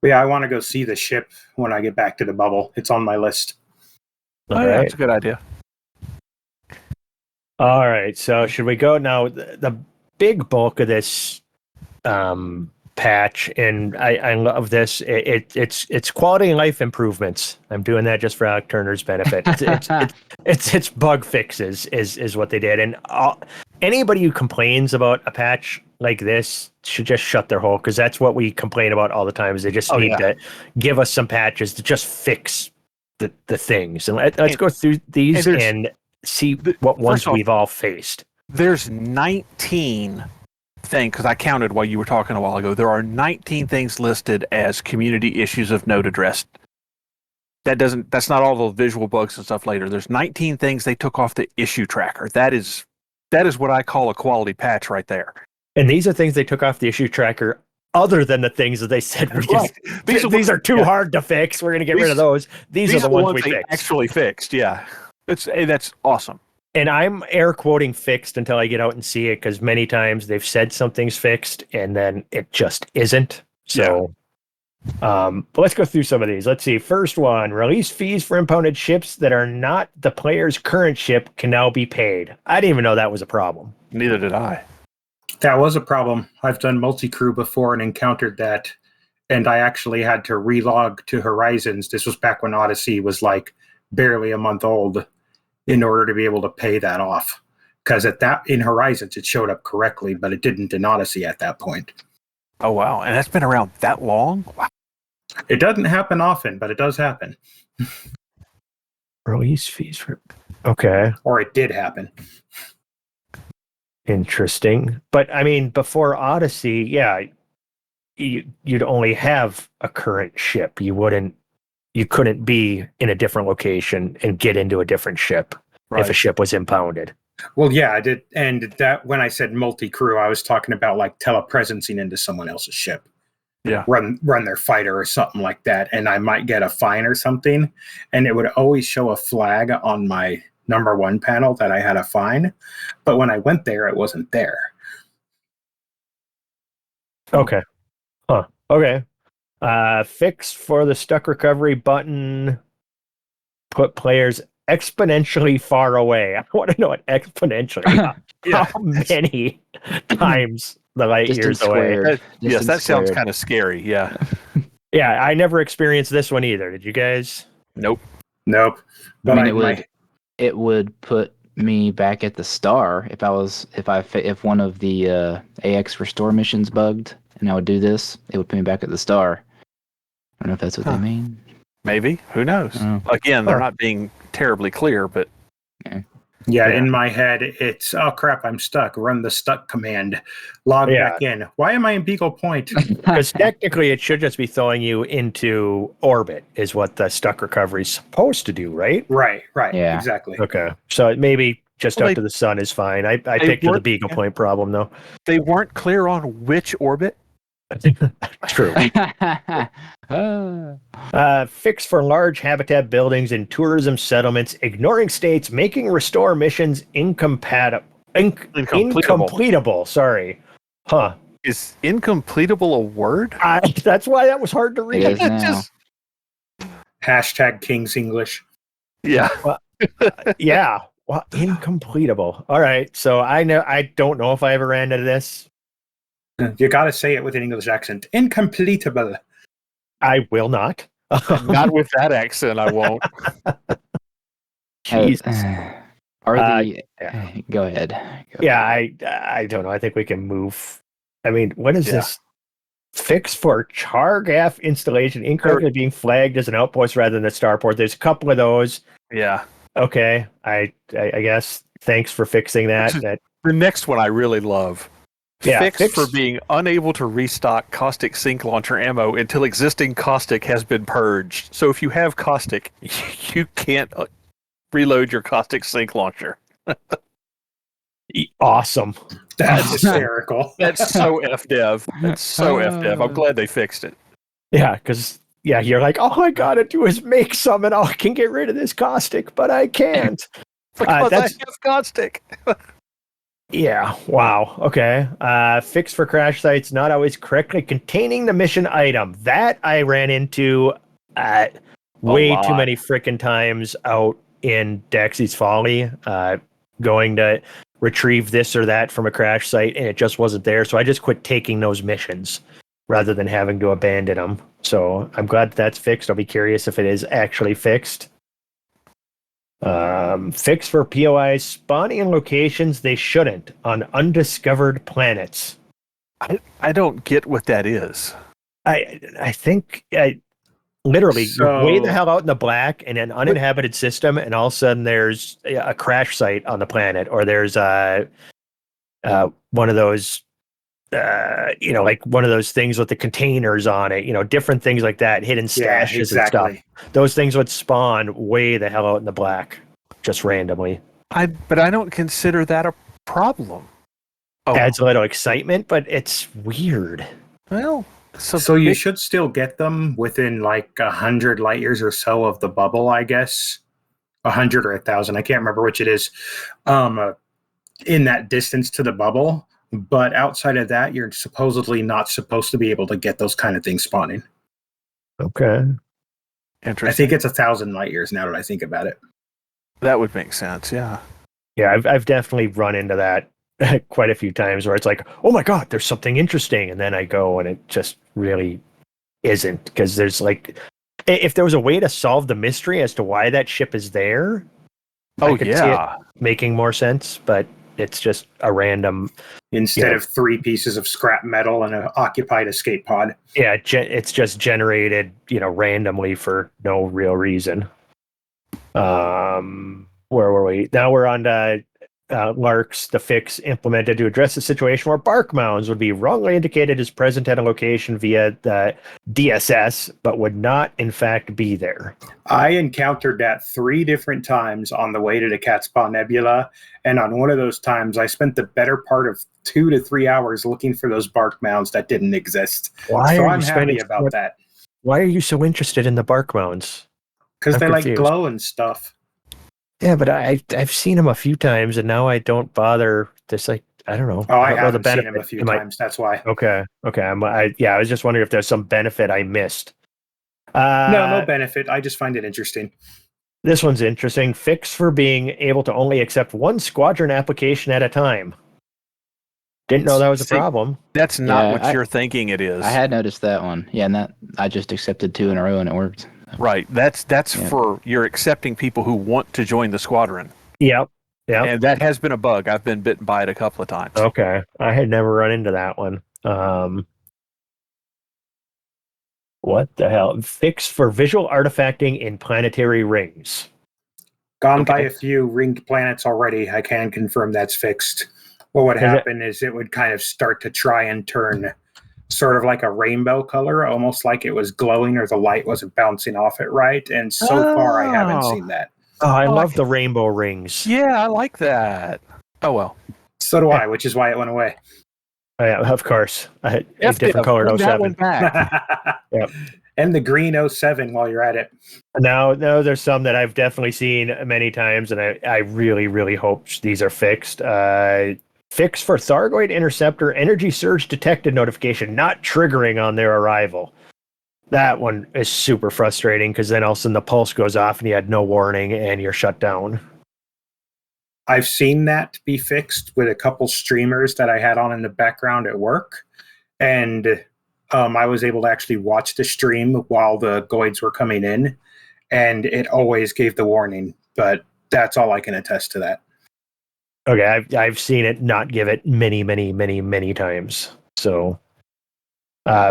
But yeah, I want to go see the ship when I get back to the bubble. It's on my list. All right. That's a good idea. All right, so should we go now? The big bulk of this patch, and I love this. It's quality of life improvements. I'm doing that just for Alec Turner's benefit. It's bug fixes is what they did, and anybody who complains about a patch like this should just shut their hole, because that's what we complain about all the time. Is they just need to give us some patches to just fix the things, and let's go through these and see what ones we've all faced. There's 19 things, because I counted while you were talking a while ago. There are 19 things listed as community issues of note addressed. That's not all the visual bugs and stuff later. There's 19 things they took off the issue tracker. That is what I call a quality patch right there. And these are things they took off the issue tracker other than the things that they said Right. these are too hard to fix. We're going to get rid of those. These are the ones we they fixed. actually fixed. Yeah. That's awesome. And I'm air quoting fixed until I get out and see it, because many times they've said something's fixed and then it just isn't. So, but let's go through some of these. Let's see. First one, release fees for impounded ships that are not the player's current ship can now be paid. I didn't even know that was a problem. Neither did I. That was a problem. I've done multi-crew before and encountered that. And I actually had to relog to Horizons. This was back when Odyssey was like barely a month old, in order to be able to pay that off. Because in Horizons it showed up correctly, but it didn't in Odyssey at that point. Oh, wow. And that's been around that long? Wow. It doesn't happen often, but it does happen. Release fees for... Okay. Or it did happen. Interesting. But I mean, before Odyssey, you'd only have a current ship. You couldn't be in a different location and get into a different ship if a ship was impounded. Well, yeah, I did. And that when I said multi-crew, I was talking about like telepresencing into someone else's ship. Yeah. Run their fighter or something like that. And I might get a fine or something. And it would always show a flag on my number 1 panel that I had a fine. But when I went there, it wasn't there. Okay. Huh. Okay. Fix for the stuck recovery button. Put players exponentially far away. I want to know what exponentially. How many times the light years away? Yes, that sounds kind of scary. Yeah. Yeah, I never experienced this one either. Did you guys? Nope. But I mean, it would put me back at the star if one of the AX restore missions bugged, and I would do this. It would put me back at the star. I don't know if that's what they mean. Maybe. Who knows? Again, they're not being terribly clear, but... Yeah, in my head, it's, oh crap, I'm stuck. Run the stuck command. Log back in. Why am I in Beagle Point? Because technically it should just be throwing you into orbit, is what the stuck recovery is supposed to do, right? Right, Yeah. exactly. Okay. So maybe just up to the sun is fine. I picked the Beagle Point problem, though. They weren't clear on which orbit? True. Fix for large habitat buildings in tourism settlements, ignoring states making restore missions incompletable. Sorry. Huh. Is incompletable a word? That's why that was hard to read. It is now. Hashtag King's English. Yeah. Yeah. Well, incompletable. All right. So I don't know if I ever ran into this. You got to say it with an English accent. Incompletable. I will not. Not with that accent, I won't. Jesus. Go ahead. I don't know. I think we can move. I mean, what is this? Fix for Chargaff installation incorrectly being flagged as an outpost rather than a starport. There's a couple of those. Yeah. Okay. I guess. Thanks for fixing that. The next one I really love. Yeah, fix for being unable to restock caustic sink launcher ammo until existing caustic has been purged. So if you have caustic, you can't reload your caustic sink launcher. Awesome. That's hysterical. That's so FDev. That's so FDev. I'm glad they fixed it. Yeah, because you're like, all I gotta do is make some and I can get rid of this caustic, but I can't. Because I have caustic. Yeah. Wow. Okay. Fix for crash sites not always correctly containing the mission item. That I ran into way too many freaking times out in Daxy's Folly, going to retrieve this or that from a crash site, and it just wasn't there. So I just quit taking those missions rather than having to abandon them. So I'm glad that's fixed. I'll be curious if it is actually fixed. Fix for POIs spawning in locations they shouldn't on undiscovered planets. I don't get what that is. I think literally you're way the hell out in the black in an uninhabited system, and all of a sudden there's a crash site on the planet, or there's one of those like one of those things with the containers on it, different things like that, hidden stashes and stuff. Those things would spawn way the hell out in the black, just randomly. But I don't consider that a problem. adds a little excitement, but it's weird. Well, so you should still get them within like 100 light years or so of the bubble, I guess. 100 or 1,000, I can't remember which it is. In that distance to the bubble, but outside of that, you're supposedly not supposed to be able to get those kind of things spawning. Okay. Interesting. I think it's 1,000 light years now that I think about it. That would make sense, yeah. Yeah, I've definitely run into that quite a few times where it's like, oh my god, there's something interesting, and then I go and it just really isn't, because there's like, if there was a way to solve the mystery as to why that ship is there, I could see it making more sense, but it's just a random... Instead of 3 pieces of scrap metal and an occupied escape pod. Yeah, it's just generated, randomly for no real reason. Where were we? Now we're on to Lark's, the fix implemented to address the situation where bark mounds would be wrongly indicated as present at a location via the DSS, but would not, in fact, be there. I encountered that 3 different times on the way to the Catspaw Nebula, and on one of those times, I spent the better part of 2 to 3 hours looking for those bark mounds that didn't exist. I'm happy about that. Why are you so interested in the bark mounds? Because they like glow and stuff. Yeah, but I've seen them a few times, and now I don't bother. Just like, I don't know. Oh, I haven't seen them a few times. That's why. Okay. I was just wondering if there's some benefit I missed. No benefit. I just find it interesting. This one's interesting. Fix for being able to only accept 1 squadron application at a time. Didn't know that was a problem. That's not what you're thinking it is. I had noticed that one. Yeah, and that I just accepted 2 in a row and it worked. Right. That's for you're accepting people who want to join the squadron. Yep. And that has been a bug. I've been bitten by it a couple of times. Okay. I had never run into that one. What the hell? Fix for visual artifacting in planetary rings. Gone by a few ringed planets already. I can confirm that's fixed. What would happen is it would kind of start to try and turn sort of like a rainbow color, almost like it was glowing or the light wasn't bouncing off it right. And so far, I haven't seen that. Oh, I love the rainbow rings. Yeah, I like that. Oh, well. So do I, which is why it went away. Yeah, of course. A different color 07. Yep. And the green 07 while you're at it. No, there's some that I've definitely seen many times, and I really, really hope these are fixed. Fix for Thargoid Interceptor energy surge detected notification not triggering on their arrival. That one is super frustrating because then all of a sudden the pulse goes off and you had no warning and you're shut down. I've seen that be fixed with a couple streamers that I had on in the background at work. And I was able to actually watch the stream while the Goids were coming in. And it always gave the warning. But that's all I can attest to that. Okay, I've seen it not give it many, many, many, many times. So,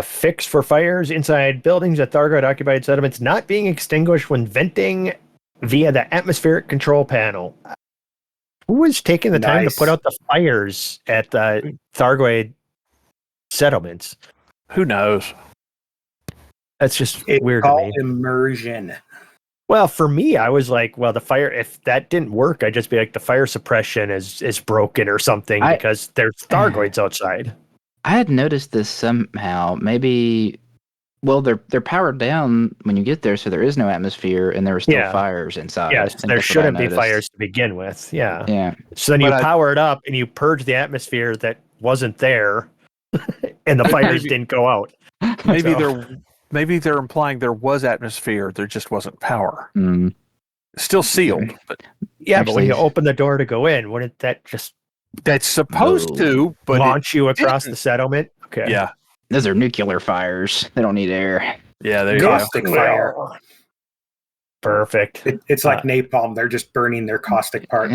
fix for fires inside buildings at Thargoid occupied settlements not being extinguished when venting via the atmospheric control panel. Who was taking the time to put out the fires at the Thargoid settlements? Who knows? That's just it's weird to me. Immersion. Well, for me, I was like, well, the fire, if that didn't work, I'd just be like, the fire suppression is broken or something because there's Thargoids outside. I had noticed this somehow. Maybe, well, they're powered down when you get there, so there is no atmosphere, and there are still fires inside. Yes, there shouldn't be fires to begin with. Yeah. Yeah. So then you power it up and you purge the atmosphere that wasn't there, and the fires didn't go out. Maybe they're implying there was atmosphere, there just wasn't power. Mm. Still sealed. But but when you open the door to go in, wouldn't that just... That's supposed to, but launch you across the settlement? Okay. Yeah. Those are nuclear fires. They don't need air. Yeah, there you caustic fire. Perfect. It's like napalm. They're just burning their caustic part.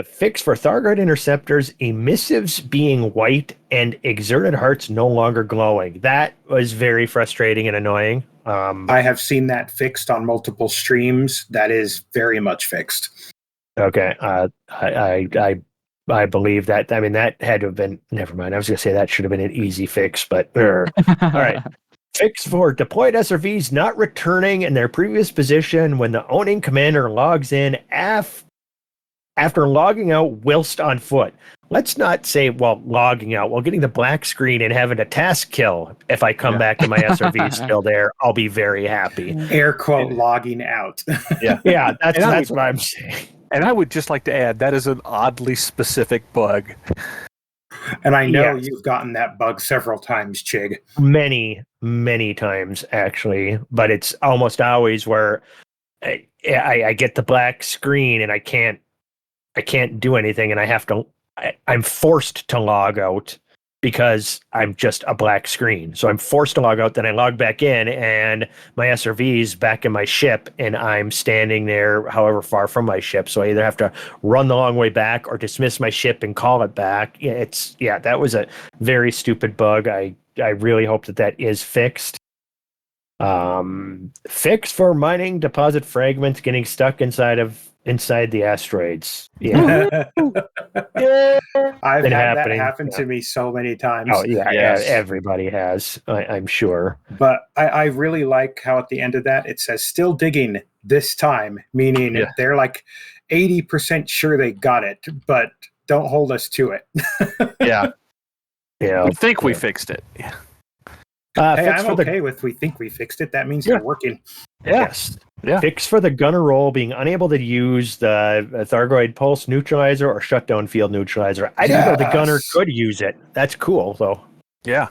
Fix for Thargoid Interceptors, emissives being white and exerted hearts no longer glowing. That was very frustrating and annoying. I have seen that fixed on multiple streams. That is very much fixed. Okay. I believe that. I mean, that had to have been... Never mind. I was going to say that should have been an easy fix, but... All right. Fix for deployed SRVs not returning in their previous position when the owning commander logs in after logging out whilst on foot. Let's not say, well, logging out. Well, getting the black screen and having a task kill. If I come back and my SRV is still there, I'll be very happy. Air quote logging out. Yeah, that's what I'm saying. And I would just like to add, that is an oddly specific bug. And I know you've gotten that bug several times, Chig. Many, many times, actually. But it's almost always where I get the black screen and I can't do anything, and I have to. I'm forced to log out because I'm just a black screen. So I'm forced to log out. Then I log back in, and my SRV's back in my ship, and I'm standing there, however far from my ship. So I either have to run the long way back or dismiss my ship and call it back. That was a very stupid bug. I really hope that is fixed. Fix for mining deposit fragments getting stuck inside the asteroids. Yeah. I've had that happen to me so many times. Oh yeah, everybody has, I'm sure. But I really like how at the end of that it says still digging this time, meaning they're like 80% sure they got it, but don't hold us to it. Yeah. We think we fixed it. Yeah. Hey, I'm okay with we think we fixed it. That means they're working. Yes. Yeah. Fix for the gunner role being unable to use the Thargoid pulse neutralizer or shutdown field neutralizer. I didn't know the gunner could use it. That's cool, though. Yeah.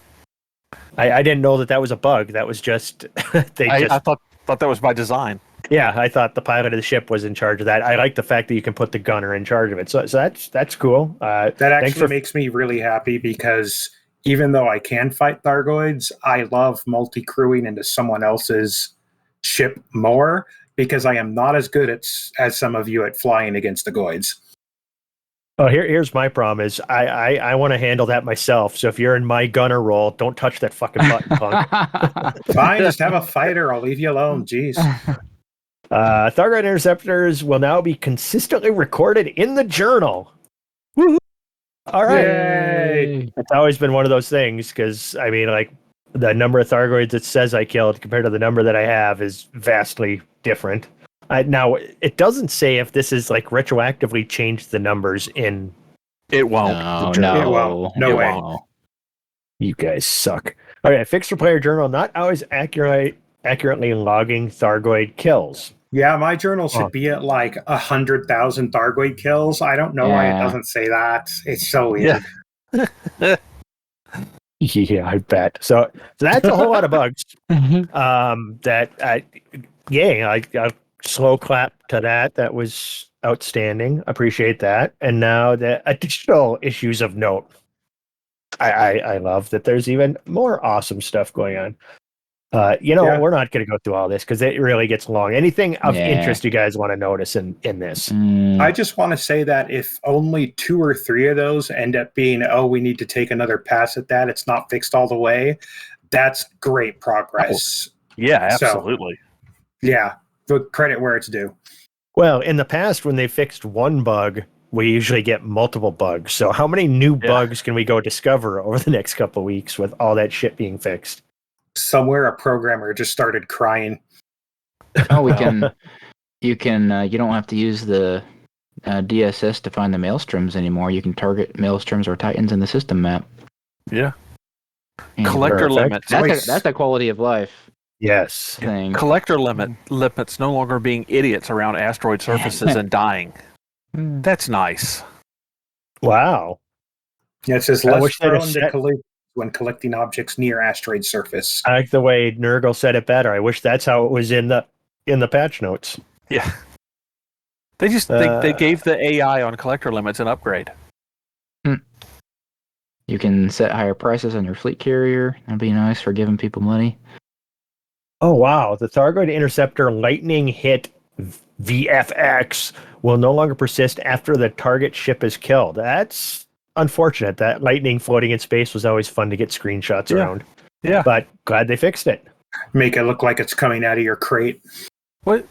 I didn't know that was a bug. That was just I thought that was by design. Yeah, I thought the pilot of the ship was in charge of that. I like the fact that you can put the gunner in charge of it. So that's cool. That actually makes me really happy because even though I can fight Thargoids, I love multi-crewing into someone else's ship more because I am not as good as some of you at flying against the Goids. Oh, here's my problem is I want to handle that myself. So if you're in my gunner role, don't touch that fucking button, punk. Fine, just have a fighter. I'll leave you alone. Jeez. Thargoid Interceptors will now be consistently recorded in the journal. Woo-hoo. All right. Yay. It's always been one of those things because, I mean, like, the number of Thargoids it says I killed compared to the number that I have is vastly different. Now, it doesn't say if this is, like, retroactively changed the numbely in... It won't. No way. You guys suck. All right, fixed for player journal, not always accurately logging Thargoid kills. Yeah, my journal should be at like 100,000 Thargoid kills. I don't know why it doesn't say that. It's so weird. Yeah, I bet. So that's a whole lot of bugs. I slow clap to that. That was outstanding. Appreciate that. And now the additional issues of note. I love that there's even more awesome stuff going on. We're not going to go through all this because it really gets long. Anything of interest you guys want to notice in this? I just want to say that if only 2 or 3 of those end up being, we need to take another pass at that, it's not fixed all the way, that's great progress. Yeah, absolutely. So, but credit where it's due. Well, in the past, when they fixed one bug, we usually get multiple bugs. So how many new bugs can we go discover over the next couple of weeks with all that shit being fixed? Somewhere a programmer just started crying. Oh, you don't have to use the DSS to find the maelstroms anymore. You can target maelstroms or titans in the system map. Yeah. And collector limits. That's a quality of life. Yes. Thing. Collector limits no longer being idiots around asteroid surfaces and dying. That's nice. Wow. Yeah, it says less prone to collect when collecting objects near asteroid surface. I like the way Nurgle said it better. I wish that's how it was in the patch notes. Yeah. They gave the AI on collector limits an upgrade. You can set higher prices on your fleet carrier. That'd be nice for giving people money. Oh wow, the Thargoid Interceptor lightning hit VFX will no longer persist after the target ship is killed. That's unfortunate. That lightning floating in space was always fun to get screenshots around. Yeah. But glad they fixed it. Make it look like it's coming out of your crate. What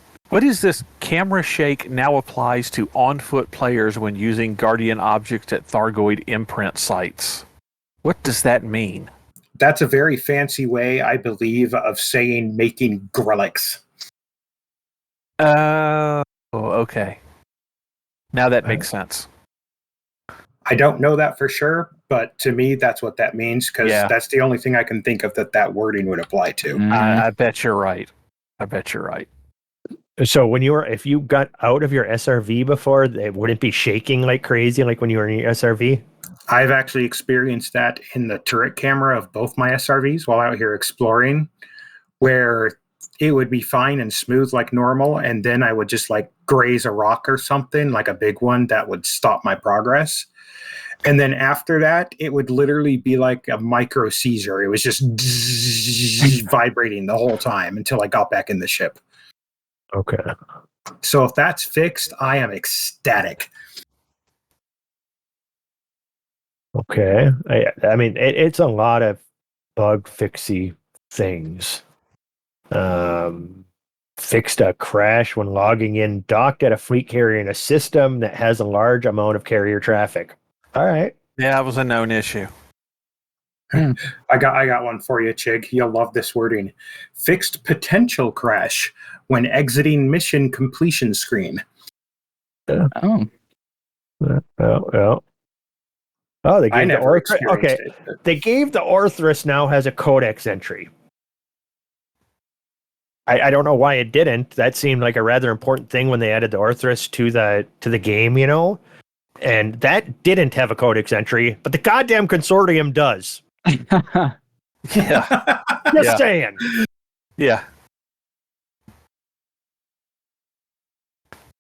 is this? Camera shake now applies to on-foot players when using Guardian objects at Thargoid imprint sites. What does that mean? That's a very fancy way, I believe, of saying making Grelix. Oh, okay. Now that makes sense. I don't know that for sure, but to me, that's what that means, because that's the only thing I can think of that wording would apply to. I bet you're right. I bet you're right. So if you got out of your SRV before, it wouldn't be shaking like crazy like when you were in your SRV? I've actually experienced that in the turret camera of both my SRVs while out here exploring, where it would be fine and smooth like normal, and then I would just like graze a rock or something, like a big one, that would stop my progress. And then after that, it would literally be like a micro seizure. It was just vibrating the whole time until I got back in the ship. Okay. So if that's fixed, I am ecstatic. Okay. I mean, it's a lot of bug fixy things. Fixed a crash when logging in, docked at a fleet carrier in a system that has a large amount of carrier traffic. All right. Yeah, that was a known issue. I got one for you, Chig. You'll love this wording. Fixed potential crash when exiting mission completion screen. Yeah. Oh. Well. Oh, they I gave the never Orthrus. experienced Okay, it. they gave the Orthrus now has a codex entry. I don't know why it didn't. That seemed like a rather important thing when they added the Orthrus to the game, and that didn't have a codex entry, but the goddamn consortium does. Yeah. Just saying. Yeah.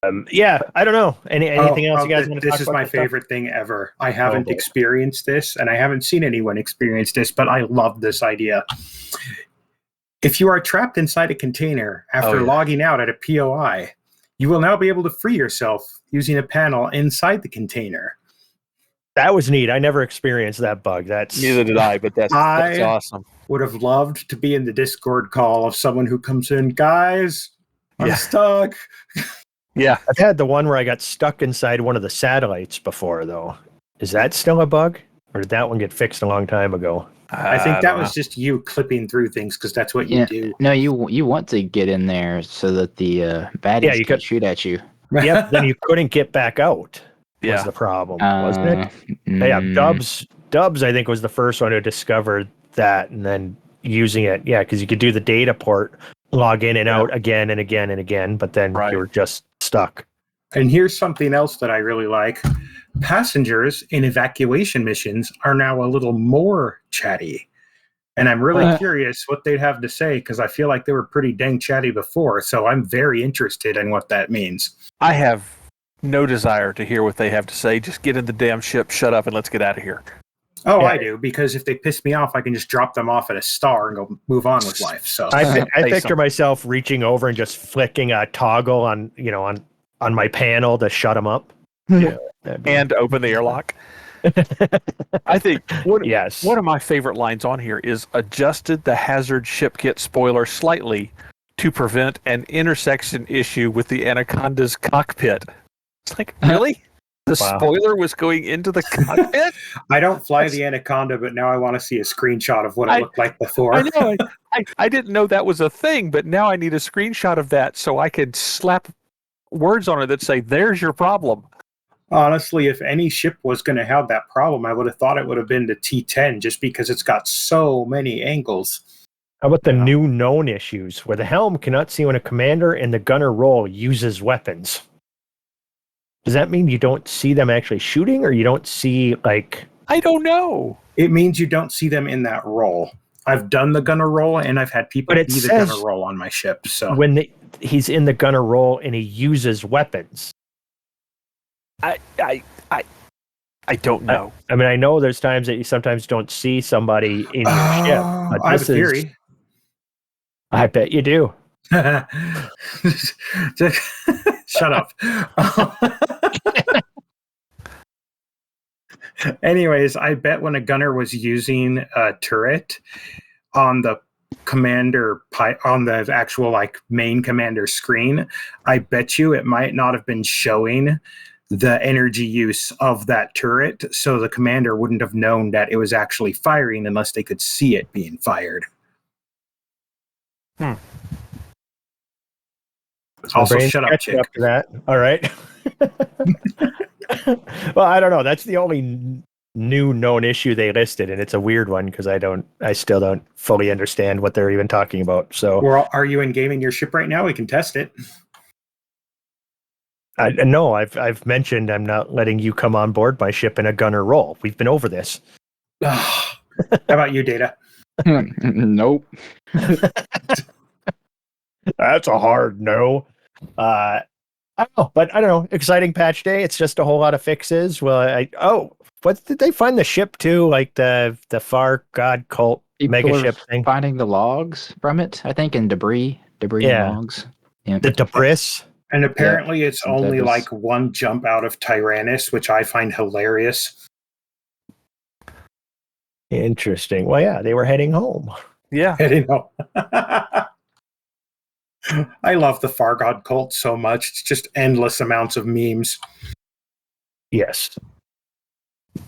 I don't know. Anything else you guys want to talk about? This is my favorite thing ever. I haven't experienced this, and I haven't seen anyone experience this, but I love this idea. If you are trapped inside a container after logging out at a POI, you will now be able to free yourself using a panel inside the container. That was neat. I never experienced that bug. Neither did I, but that's awesome. Would have loved to be in the Discord call of someone who comes in, guys, I'm stuck. Yeah. I've had the one where I got stuck inside one of the satellites before, though. Is that still a bug? Or did that one get fixed a long time ago? I think that was just you clipping through things because that's what you do. No, you want to get in there so that the baddies can shoot at you. Yep, then you couldn't get back out. Was the problem, wasn't it? Yeah, Dubs, I think, was the first one who discovered that, and then using it, because you could do the data port, log in and out again and again and again, but then you were just stuck. And here's something else that I really like. Passengers in evacuation missions are now a little more chatty. And I'm really curious what they'd have to say, because I feel like they were pretty dang chatty before, so I'm very interested in what that means. I have no desire to hear what they have to say. Just get in the damn ship, shut up, and let's get out of here. Oh, I do, because if they piss me off, I can just drop them off at a star and go move on with life. So I picture myself reaching over and just flicking a toggle on my panel to shut them up. And open the airlock. I think one of my favorite lines on here is adjusted the hazard ship kit spoiler slightly to prevent an intersection issue with the Anaconda's cockpit. It's like, really? The spoiler was going into the cockpit? I don't fly the Anaconda, but now I want to see a screenshot of what it looked like before. I know. I didn't know that was a thing, but now I need a screenshot of that so I can slap words on it that say, there's your problem. Honestly, if any ship was going to have that problem, I would have thought it would have been the T-10, just because it's got so many angles. How about the new known issues, where the helm cannot see when a commander in the gunner role uses weapons? Does that mean you don't see them actually shooting, or you don't see, like... I don't know. It means you don't see them in that role. I've done the gunner role, and I've had people be the gunner role on my ship. So when he's in the gunner role and he uses weapons... I don't know. I mean, I know there's times that you sometimes don't see somebody in your ship. But I have a theory. I bet you do. Shut up. Anyways, I bet when a gunner was using a turret on the on the actual main commander screen, I bet you it might not have been showing the energy use of that turret, so the commander wouldn't have known that it was actually firing unless they could see it being fired. My Also, brain's shut up, catching chick. up to that. All right. Well, I don't know. That's the only new known issue they listed, and it's a weird one because I still don't fully understand what they're even talking about. So, Or are you in gaming your ship right now? We can test it. no, I've mentioned I'm not letting you come on board my ship in a gunner role. We've been over this. How about you, Data? Nope. That's a hard no. I don't know, but I don't know. Exciting patch day. It's just a whole lot of fixes. Well, what did they find the ship too? Like the Far God Cult mega People are ship thing. finding the logs from it, I think, and debris Yeah. logs. Yeah. The debris. And apparently it's some only debris. like one jump out of Tyrannus, which I find hilarious. Interesting. Well, yeah, they were heading home. Yeah. Heading home. I love the Far God cult so much. It's just endless amounts of memes. Yes.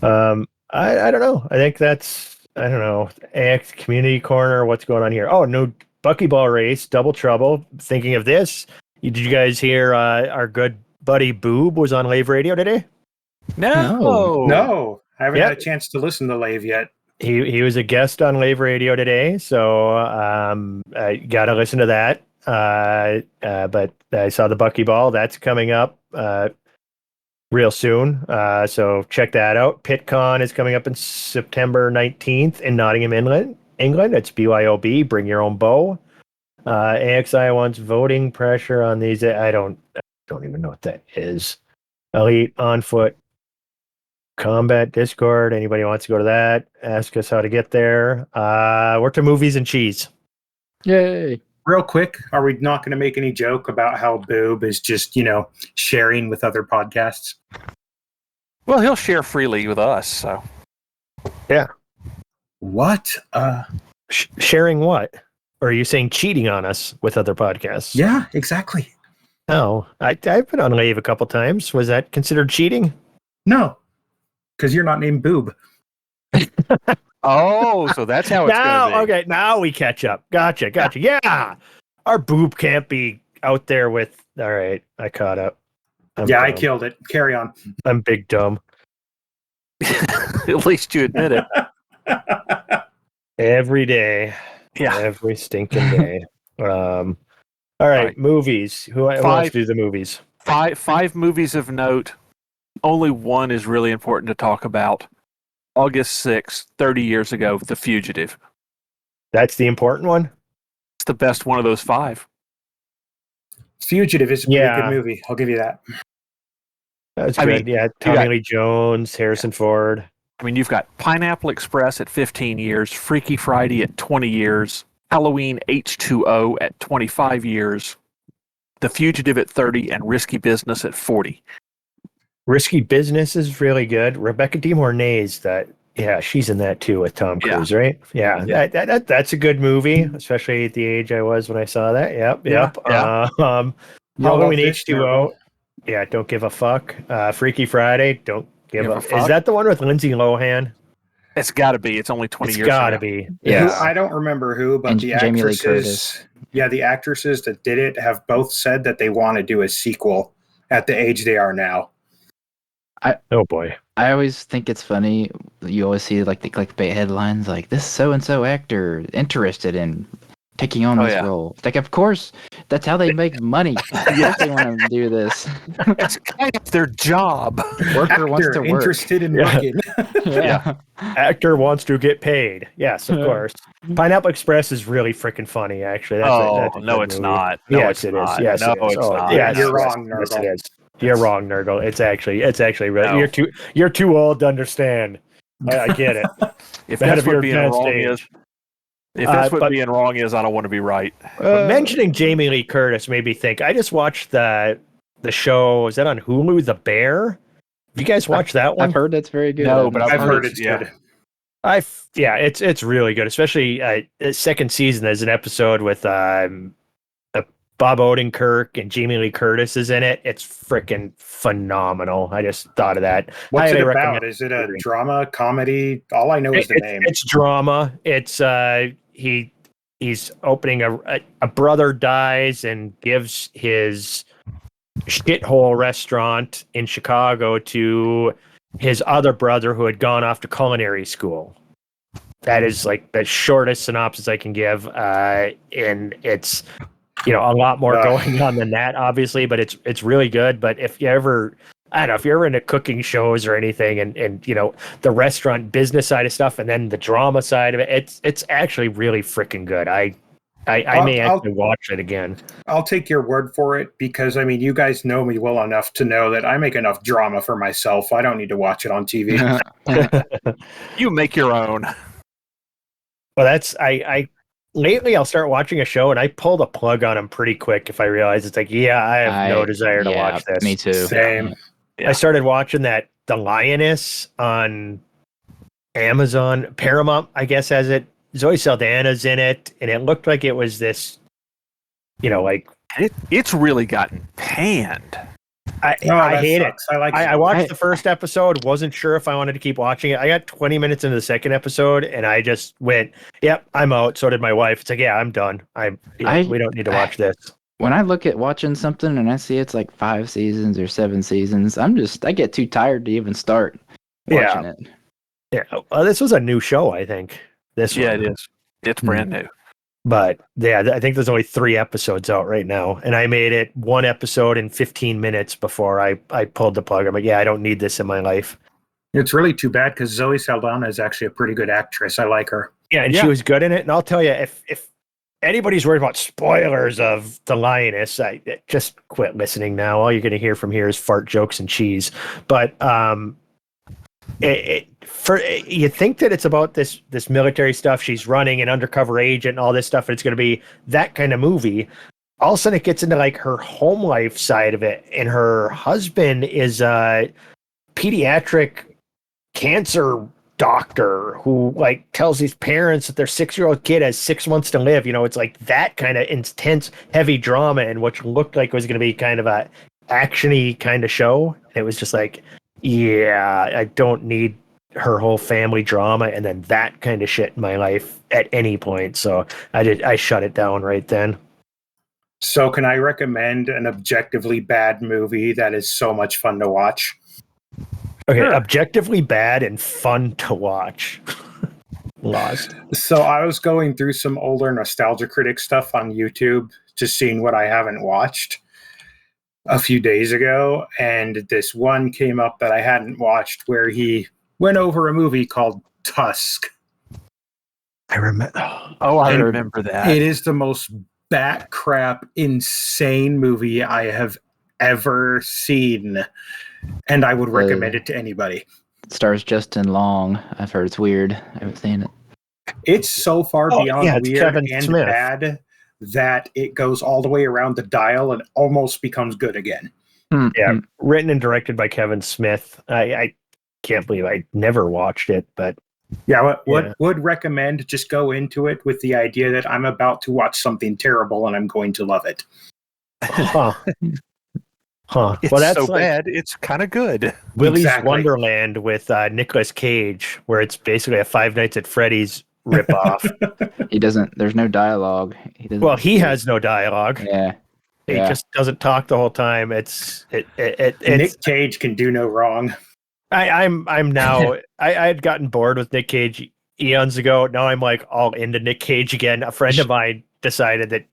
I don't know. I think that's I don't know. AX Community Corner. What's going on here? Oh, no Buckyball race. Double trouble. Thinking of this. Did you guys hear our good buddy Boob was on Lave Radio today? No, I haven't Yep. had a chance to listen to Lave yet. He was a guest on Lave Radio today, so I gotta listen to that. But I saw the Buckyball. That's coming up real soon. So check that out. PitCon is coming up in September 19th in Nottingham, England. It's BYOB. Bring your own bow. AXI wants voting pressure on these. I don't even know what that is. Elite on foot. Combat Discord. Anybody wants to go to that? Ask us how to get there. We're to movies and cheese. Yay. Real quick, are we not going to make any joke about how Boob is just, sharing with other podcasts? Well, he'll share freely with us, so. Yeah. What? Sharing what? Or are you saying cheating on us with other podcasts? Yeah, exactly. Oh, I've been on Lave a couple times. Was that considered cheating? No, because you're not named Boob. Oh, so that's how it's going to be. Okay, now we catch up. Gotcha. Yeah. Our Boob can't be out there with... All right, I caught up. I killed it. Carry on. I'm big dumb. At least you admit it. Every day. Yeah. Every stinking day. All right, movies. Who wants to do the movies? Five movies of note. Only one is really important to talk about. August 6th, 30 years ago, The Fugitive. That's the important one? It's the best one of those five. Fugitive is a pretty good movie. I'll give you that. That's good. Tommy Lee Jones, Harrison Ford. I mean, you've got Pineapple Express at 15 years, Freaky Friday at 20 years, Halloween H2O at 25 years, The Fugitive at 30, and Risky Business at 40. Risky Business is really good. Rebecca De Mornay's she's in that too with Tom Cruise, right? Yeah. That's a good movie, especially at the age I was when I saw that. Yep. Halloween H2O. Yeah, don't give a fuck. Freaky Friday, don't give a fuck. Is that the one with Lindsay Lohan? It's got to be. It's only 20 years ago. It's got to be. Yeah. I don't remember who, but the Jamie Lee actresses. Curtis. Yeah, the actresses that did it have both said that they want to do a sequel at the age they are now. Oh boy. I always think it's funny. You always see like the clickbait headlines like this so and so actor interested in taking on this role. Like, of course, that's how they make money. Yes, they want to do this. It's kind of their job. Worker wants to work. Interested in working. Yeah. Actor wants to get paid. Yes, of course. Pineapple Express is really freaking funny, actually. That's a no, it's movie. not. Yes, it is. Yes, no, it is. it's not. Yes, you're wrong, Nurgle. Yes, it is. You're wrong, Nurgle. It's actually really. No. You're too old to understand. I get it. If that's what being wrong is, being wrong is, I don't want to be right. But mentioning Jamie Lee Curtis made me think. I just watched the show. Is that on Hulu? The Bear. Have you guys watched that one? I've heard that's very good. No, but I've heard it's good. It's really good. Especially second season. There's an episode with Bob Odenkirk and Jamie Lee Curtis is in it. It's freaking phenomenal. I just thought of that. What's it about? Is it a drama, comedy? All I know is the name. It's drama. It's he he's opening a brother dies and gives his shithole restaurant in Chicago to his other brother who had gone off to culinary school. That is like the shortest synopsis I can give. And it's, a lot more going on than that, obviously, but it's really good. But if you ever, I don't know, if you're ever into cooking shows or anything and the restaurant business side of stuff and then the drama side of it, it's actually really freaking good. I may actually watch it again. I'll take your word for it because, I mean, you guys know me well enough to know that I make enough drama for myself. I don't need to watch it on TV. You make your own. Well, that's I lately I'll start watching a show and I pull the plug on them pretty quick if I realize it's like, I have no desire to watch this. Me too. Same. Yeah. I started watching The Lioness on Amazon. Paramount, I guess, has it. Zoe Saldana's in it, and it looked like it was this, it's really gotten panned. I hate sucks. it. I watched the first episode, wasn't sure if I wanted to keep watching it. I got 20 minutes into the second episode, and I just went, "Yep, I'm out." So did my wife. It's like, "Yeah, I'm done. We don't need to watch this." When I look at watching something and I see it's like 5 seasons or 7 seasons, I get too tired to even start watching it. Yeah. Well, this was a new show, I think. It is. It's brand new. But yeah, I think there's only 3 episodes out right now, and I made it 1 episode in 15 minutes before I pulled the plug. I'm like, I don't need this in my life. It's really too bad because Zoe Saldana is actually a pretty good actress. I like her. Yeah, and she was good in it. And I'll tell you, if anybody's worried about spoilers of The Lioness, just quit listening now. All you're going to hear from here is fart jokes and cheese. But you think that it's about this military stuff. She's running an undercover agent and all this stuff, and it's going to be that kind of movie. All of a sudden, it gets into like her home life side of it, and her husband is a pediatric cancer doctor who like tells his parents that their 6-year-old kid has 6 months to live. It's like that kind of intense, heavy drama, and what looked like was going to be kind of a actiony kind of show. It was just like, I don't need her whole family drama and then that kind of shit in my life at any point. So I shut it down right then. So can I recommend an objectively bad movie that is so much fun to watch? Okay, sure. Objectively bad and fun to watch. Lost. So I was going through some older Nostalgia Critic stuff on YouTube, just seeing what I haven't watched a few days ago, and this one came up that I hadn't watched where he went over a movie called Tusk. I remember. I remember that. It is the most bat crap, insane movie I have ever seen, and I would recommend it to anybody. It stars Justin Long. I've heard it's weird. I haven't seen it. It's so far beyond weird Kevin and Smith. bad that it goes all the way around the dial and almost becomes good again. Yeah, written and directed by Kevin Smith. I can't believe I never watched it, but would recommend just go into it with the idea that I'm about to watch something terrible and I'm going to love it. It's well, that's so like bad, it's kind of good. Willy's Wonderland with Nicolas Cage, where it's basically a Five Nights at Freddy's ripoff. There's no dialogue. He has no dialogue. Yeah. He just doesn't talk the whole time. Nick Cage can do no wrong. I'm now. I had gotten bored with Nick Cage eons ago. Now I'm like all into Nick Cage again. A friend of mine decided that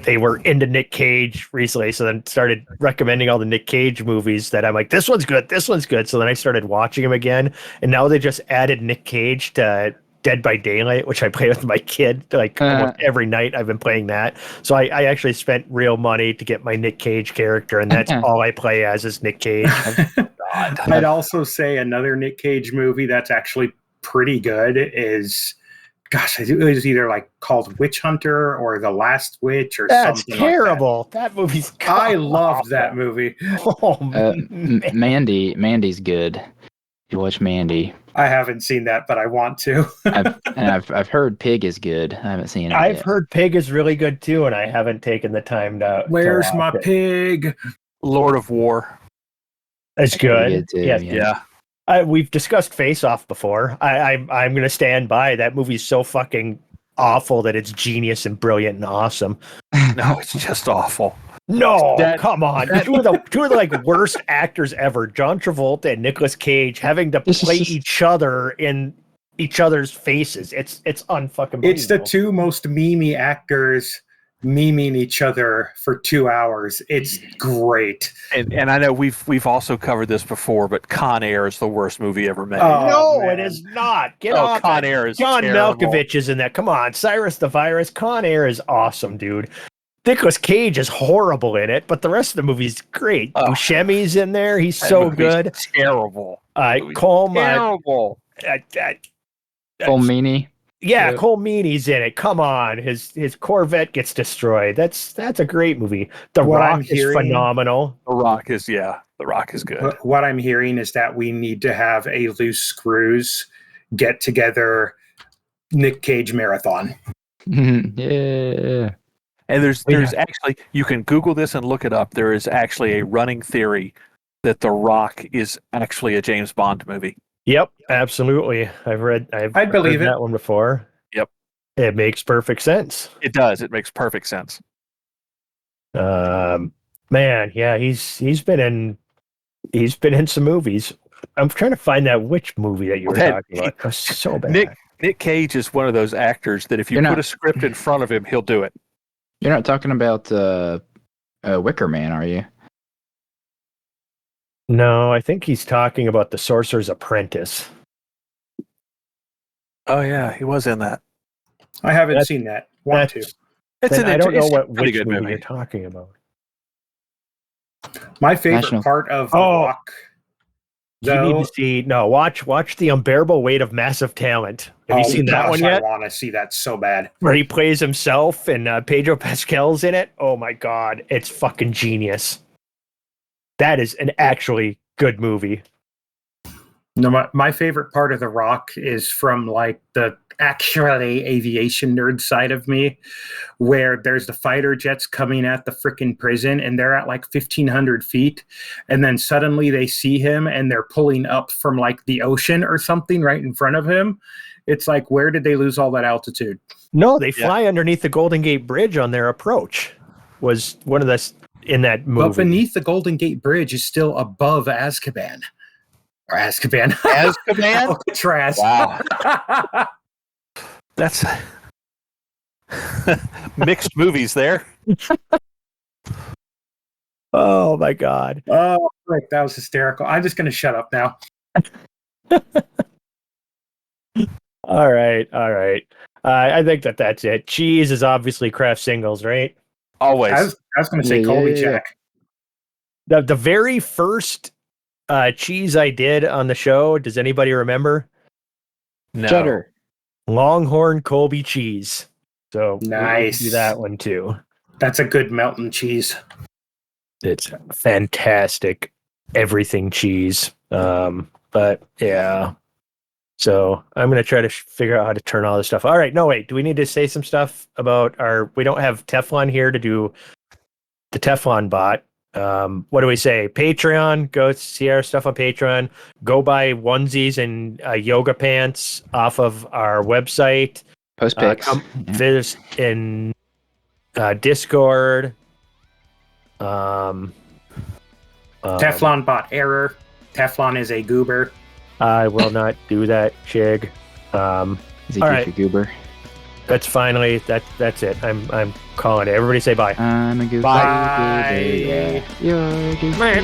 they were into Nick Cage recently, so then started recommending all the Nick Cage movies that I'm like, this one's good, this one's good. So then I started watching him again, and now they just added Nick Cage to Dead by Daylight, which I play with my kid like almost every night. I've been playing that. So I actually spent real money to get my Nick Cage character, and that's all I play as is Nick Cage. I'd also say another Nick Cage movie that's actually pretty good is, it was either like called Witch Hunter or The Last Witch or that's something. Terrible. Like that. Movie's. I loved that movie. Mandy's good. You watch Mandy. I haven't seen that, but I want to. I've heard Pig is good. I haven't seen it. I've heard Pig is really good too, and I haven't taken the time to. Where's my pig? Lord of War. That's good. Too, yeah. We've discussed Face Off before. I'm going to stand by that movie's so fucking awful that it's genius and brilliant and awesome. No, it's just awful. No, That- come on. Two of the like worst actors ever, John Travolta and Nicolas Cage, having to play each other in each other's faces. It's unfucking believable. It's the two most memey actors memeing each other for 2 hours. It's great. And I know we've also covered this before, but Con Air is the worst movie ever made. No, man. it is not. Get off. Con Air is John terrible. Malkovich is in that. Come on, Cyrus the Virus. Con Air is awesome, dude. Nicolas Cage is horrible in it, but the rest of the movie's great. Buscemi's in there. He's so good. Terrible. Colm. Terrible. Cole Meany. Yeah, Cole Meany's in it. Come on, his Corvette gets destroyed. That's a great movie. The Rock is phenomenal. The Rock is good. What I'm hearing is that we need to have a Loose Screws get together Nick Cage marathon. Yeah. And there's actually, you can Google this and look it up. There is actually a running theory that The Rock is actually a James Bond movie. Yep, absolutely. I believe that one before. Yep. It makes perfect sense. It does. It makes perfect sense. Man, yeah, he's been in some movies. I'm trying to find that which movie that you were talking about. It was so bad. Nick Cage is one of those actors that if you put a script in front of him, he'll do it. You're not talking about Wicker Man, are you? No, I think he's talking about The Sorcerer's Apprentice. Oh yeah, he was in that. I haven't seen that. Want to? I don't know which movie you're talking about. My favorite part of The Rock. You need to see watch The Unbearable Weight of Massive Talent. Have you seen that one yet? I want to see that so bad. Where he plays himself and Pedro Pascal's in it. Oh my god, it's fucking genius. That is an actually good movie. No, my favorite part of The Rock is from like the actually aviation nerd side of me, where there's the fighter jets coming at the freaking prison and they're at like 1,500 feet. And then suddenly they see him and they're pulling up from like the ocean or something right in front of him. It's like, where did they lose all that altitude? No, they fly underneath the Golden Gate Bridge on their approach. Was one of the in that movie. But beneath the Golden Gate Bridge is still above Azkaban. Or Azkaban. Azkaban? Alcatraz. Wow. That's mixed movies there. Oh my god. Oh, right. That was hysterical. I'm just going to shut up now. All right. I think that's it. Cheese is obviously Kraft Singles, right? Always. I was going to say Colby Jack. The very first cheese I did on the show, does anybody remember? No. Cheddar. Longhorn Colby cheese. So nice. We do that one too. That's a good melting cheese. It's fantastic. Everything cheese. But yeah. So I'm going to try to figure out how to turn all this stuff. All right. No, wait. Do we need to say some stuff about we don't have Teflon here to do the Teflon bot. What do we say? Patreon. Go see our stuff on Patreon. Go buy onesies and yoga pants off of our website. Post pics. Visit in Discord. Teflon bot error. Teflon is a goober. I will not do that, Chig. All right, goober. That's finally that's it. I'm calling it. Everybody say bye. I'm a goober. Bye. You're a goober.